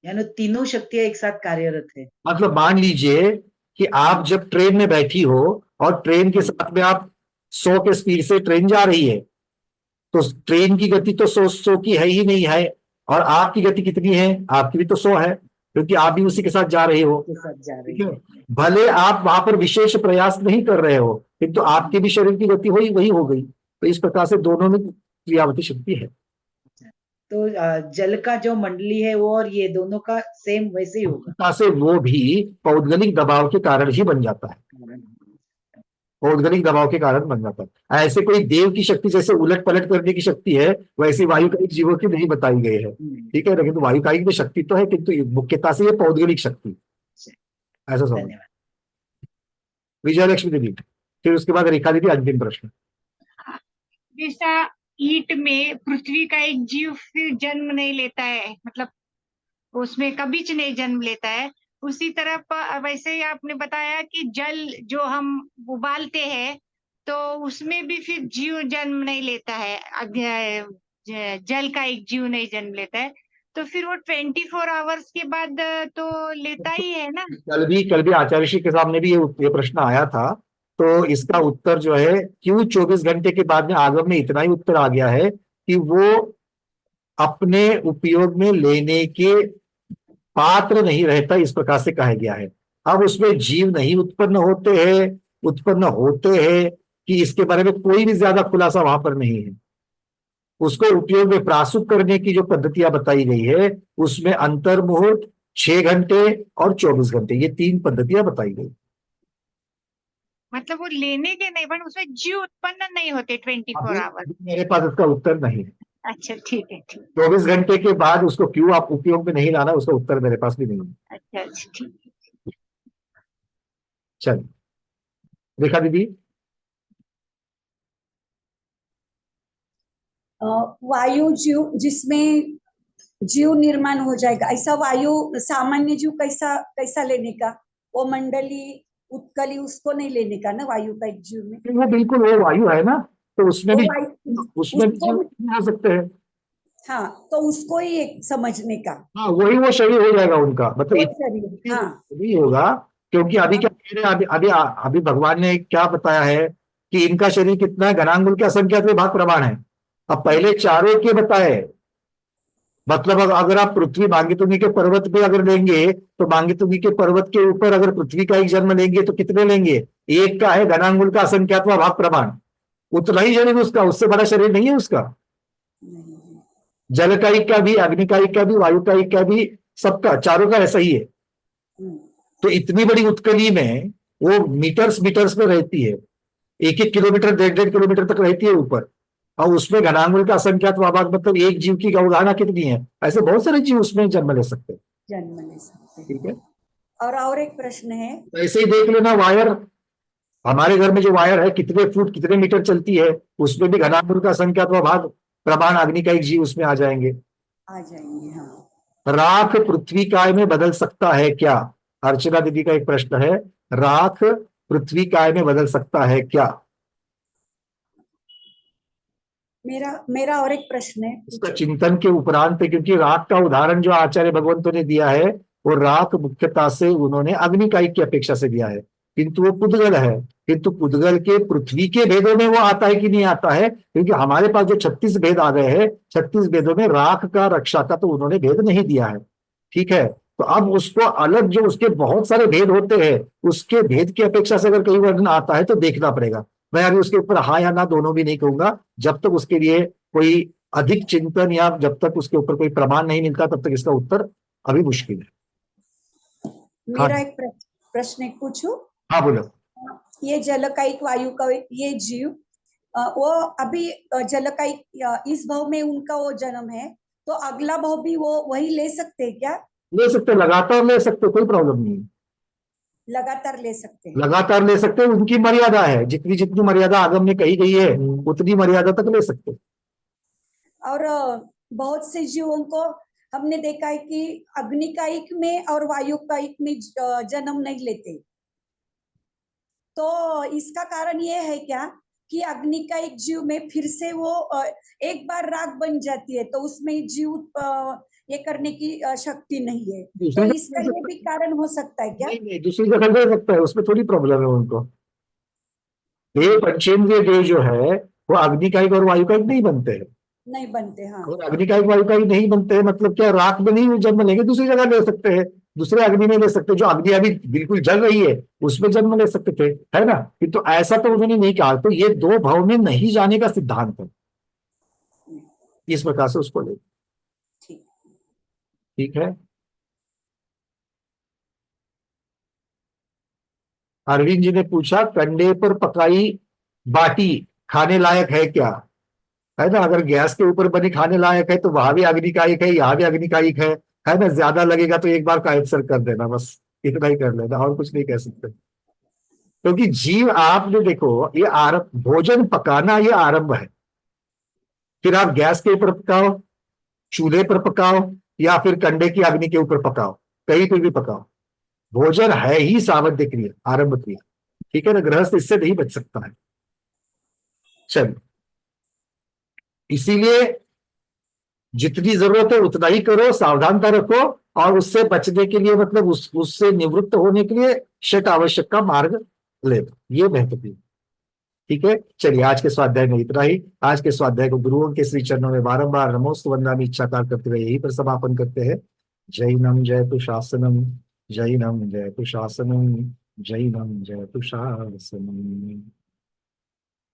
यानी तीनों शक्तियां एक साथ कार्यरत है। मतलब मान लीजिए कि आप जब ट्रेन में बैठी हो और ट्रेन के साथ में आप 100 के स्पीड से ट्रेन जा रही है, तो ट्रेन की गति तो 100 की है ही नहीं है, और आपकी गति कितनी है, आपकी भी तो 100 है, क्योंकि आप भी उसी के साथ जा रहे हो। ठीक है, भले आप वहां पर विशेष प्रयास नहीं कर रहे हो, किंतु आपके भी शरीर की गति वही हो गई। तो इस प्रकार से दोनों में क्रियावती शक्ति है। तो जल का जो मंडली है वो और ये दोनों का सेम वैसे ही होगा, से वो भी पौद्गलिक दबाव के कारण ही बन जाता है, पौद्गलिक दबाव के कारण बन जाता है। ऐसे कोई देव की शक्ति जैसे उलट पलट करने की शक्ति है, वैसी वायुकायिक जीवों की नहीं बताई गई है। ठीक है, लेकिन तो वायुकायिक में शक्ति तो है, किंतु मुख्यता से ये पौद्गलिक शक्ति, ऐसा समझ। विजयलक्ष्मी दीदी, फिर उसके बाद रेखा दीदी, अंतिम प्रश्न। जैसा ईंट में पृथ्वी का एक जीव फिर जन्म नहीं लेता है, मतलब उसमें कभी नहीं जन्म लेता है, उसी तरह वैसे ही आपने बताया कि जल जो हम उबालते हैं तो उसमें भी फिर जीव जन्म नहीं लेता है, जल का एक जीव नहीं जन्म लेता है, तो फिर वो 24 आवर्स के बाद तो लेता ही है ना। कल भी आचार्य श्री के सामने भी ये प्रश्न आया था, तो इसका उत्तर जो है क्यों 24 घंटे के बाद में आगम में इतना ही उत्तर आ गया है कि वो अपने उपयोग में लेने के पात्र नहीं रहता, इस प्रकार से कहा गया है। अब उसमें जीव नहीं उत्पन्न होते हैं कि इसके बारे में कोई भी ज्यादा खुलासा वहां पर नहीं है। उसको उपयोग में प्रासुप करने की जो पद्धतियां बताई गई है उसमें अंतर मुहूर्त, 6 घंटे और 24 घंटे, ये 3 पद्धतियां बताई गई। मतलब वो लेने के नहीं, पर उसमें जीव उत्पन्न नहीं होते 24 आवर्स। मेरे पास इसका उत्तर नहीं है। अच्छा ठीक है, ठीक। 24 घंटे के बाद उसको क्यों आप उपयोग में नहीं लाना, उसका उत्तर मेरे पास भी नहीं है। अच्छा अच्छा, ठीक है। चलिए रेखा दीदी। वायु जीव जिसमें जीव निर्माण हो जाएगा, ऐसा वायु सामान्य जीव कैसा कैसा लेने का? वो मंडली उत्कली उसको नहीं लेने का ना, वायु का एक जीव में। वो बिल्कुल वो वायु है ना, तो उसमें वो भी उसको जीव हो सकते हैं। हाँ, तो उसको ही एक समझने का। हाँ वही वो शरीर हो जाएगा उनका, वो मतलब शरीर, हाँ नहीं होगा, क्योंकि अभी क्या कह रहे हैं, अभी भगवान ने क्या बताया है कि इनका शरीर कितना है, घनांगुल के असंख्यात विभाग प्रमाण है। अब पहले चारों के बताए, मतलब अगर आप पृथ्वी मांगीतुंगी के पर्वत पे अगर लेंगे तो मांगीतुंगी के पर्वत के ऊपर अगर पृथ्वी का एक जन्म लेंगे तो कितने लेंगे? एक का है घनांगुल का असंख्यात भाग प्रमाण, उतना ही शरीर उसका, उससे बड़ा शरीर नहीं है उसका। जलकायिक का भी, अग्निकायिक का भी, वायुकायिक का भी, सबका, चारों का ऐसा ही है। तो इतनी बड़ी उत्कली में वो मीटर्स में रहती है, 1-1 किलोमीटर 1.5 किलोमीटर तक रहती है ऊपर, और उसमें घनांगुल का असंख्यात भाग, मतलब एक जीव की अवधारणा कितनी है, ऐसे बहुत सारे जीव उसमें जन्म ले सकते हैं। जन्म ले सकते हैं। ठीक है। और एक प्रश्न है, ऐसे ही देख लेना वायर, हमारे घर में जो वायर है कितने फुट कितने मीटर चलती है, उसमें भी घनांगुल का असंख्यात भाग प्रमाण अग्नि का एक जीव उसमें आ जाएंगे। हाँ। राख पृथ्वी काय में बदल सकता है क्या? अर्चना दीदी का एक प्रश्न है, राख पृथ्वी काय में बदल सकता है क्या? मेरा और एक प्रश्न है इसका चिंतन के उपरांत, क्योंकि राख का उदाहरण जो आचार्य भगवंतों ने दिया है वो राख मुख्यता से उन्होंने अग्निकायिक की अपेक्षा से दिया है, किंतु वो पुद्गल है। किंतु पुद्गल के पृथ्वी के भेदों में वो आता है कि नहीं आता है, क्योंकि हमारे पास जो 36 भेद आ गए हैं, 36 भेदों में राख का, रक्षा का तो उन्होंने भेद नहीं दिया है। ठीक है, तो अब उसको अलग, जो उसके बहुत सारे भेद होते हैं, उसके भेद की अपेक्षा से अगर कहीं वर्णन आता है तो देखना पड़ेगा। मैं अभी उसके ऊपर हाँ या ना दोनों भी नहीं कहूंगा, जब तक उसके लिए कोई अधिक चिंतन या जब तक उसके ऊपर कोई प्रमाण नहीं मिलता तब तक इसका उत्तर अभी मुश्किल है। मेरा एक प्रश्न एक पूछूं? हाँ बोलो। ये जलकायिक वायु का ये जीव, वो अभी जलकायिक इस भाव में उनका वो जन्म है, तो अगला भाव भी वो वही ले सकते हैं क्या? ले सकते, लगातार ले सकते, कोई प्रॉब्लम नहीं है। लगातार ले सकते हैं, लगातार ले सकते हैं, उनकी मर्यादा है, जितनी जितनी मर्यादा आगम में कही गई है उतनी मर्यादा तक ले सकते हैं। और बहुत से जीवों को हमने देखा है कि अग्निकायिक में और वायुकायिक में जन्म नहीं लेते, तो इसका कारण ये है क्या कि अग्निकायिक जीव में फिर से वो एक बार राख बन जाती है, तो उसमें जीव ये करने की शक्ति नहीं है, तो इसका ये भी कारण हो सकता है क्या? नहीं, दूसरी जगह ले सकता है, उसमें थोड़ी प्रॉब्लम है उनको। ये पंचेंद्रिय देव जो है वो अग्निकायिक और वायुकायिक नहीं बनते हैं, नहीं बनते। हाँ, और अग्निकायिक वायुकायिक नहीं बनते हैं, मतलब क्या, राख में नहीं जन्म लेंगे, दूसरी जगह ले सकते हैं, दूसरे अग्नि में ले सकते हैं, जो अग्नि अभी बिल्कुल जल रही है उसमें जन्म ले सकते थे, है ना। तो ऐसा तो उन्होंने नहीं कहा, तो ये 2 भाव में नहीं जाने का सिद्धांत है, इस प्रकार से उसको ले। ठीक है। अरविंद जी ने पूछा, कंडे पर पकाई बाटी खाने लायक है क्या? है ना, अगर गैस के ऊपर बनी खाने लायक है तो वहां भी अग्निकायिक है, यहाँ भी अग्निकायिक है ना। ज्यादा लगेगा तो एक बार का आंसर कर देना, बस इतना ही कर लेना, और कुछ नहीं कह सकते। क्योंकि जीव, आपने देखो, ये आरंभ, भोजन पकाना ये आरंभ है, फिर आप गैस के ऊपर पकाओ, चूल्हे पर पकाओ, या फिर कंडे की अग्नि के ऊपर पकाओ, कहीं पर भी पकाओ, भोजन है ही सावध्य क्रिया, आरंभ क्रिया। ठीक है ना, गृहस्थ इससे नहीं बच सकता है। चलो, इसीलिए जितनी जरूरत है उतना ही करो, सावधानता रखो, और उससे बचने के लिए मतलब उससे निवृत्त होने के लिए षट आवश्यक का मार्ग ले लो, ये महत्वपूर्ण। ठीक है, चलिए आज के स्वाध्याय में इतना ही। आज के स्वाध्याय को गुरुओं के श्री चरणों में बारंबार नमोस्तु वंदनामि इच्छाकार करते हुए यही पर समापन करते हैं। जैनम जयतु शासनम, जैनम जयतु शासनम, जैनम जयतु शासनम।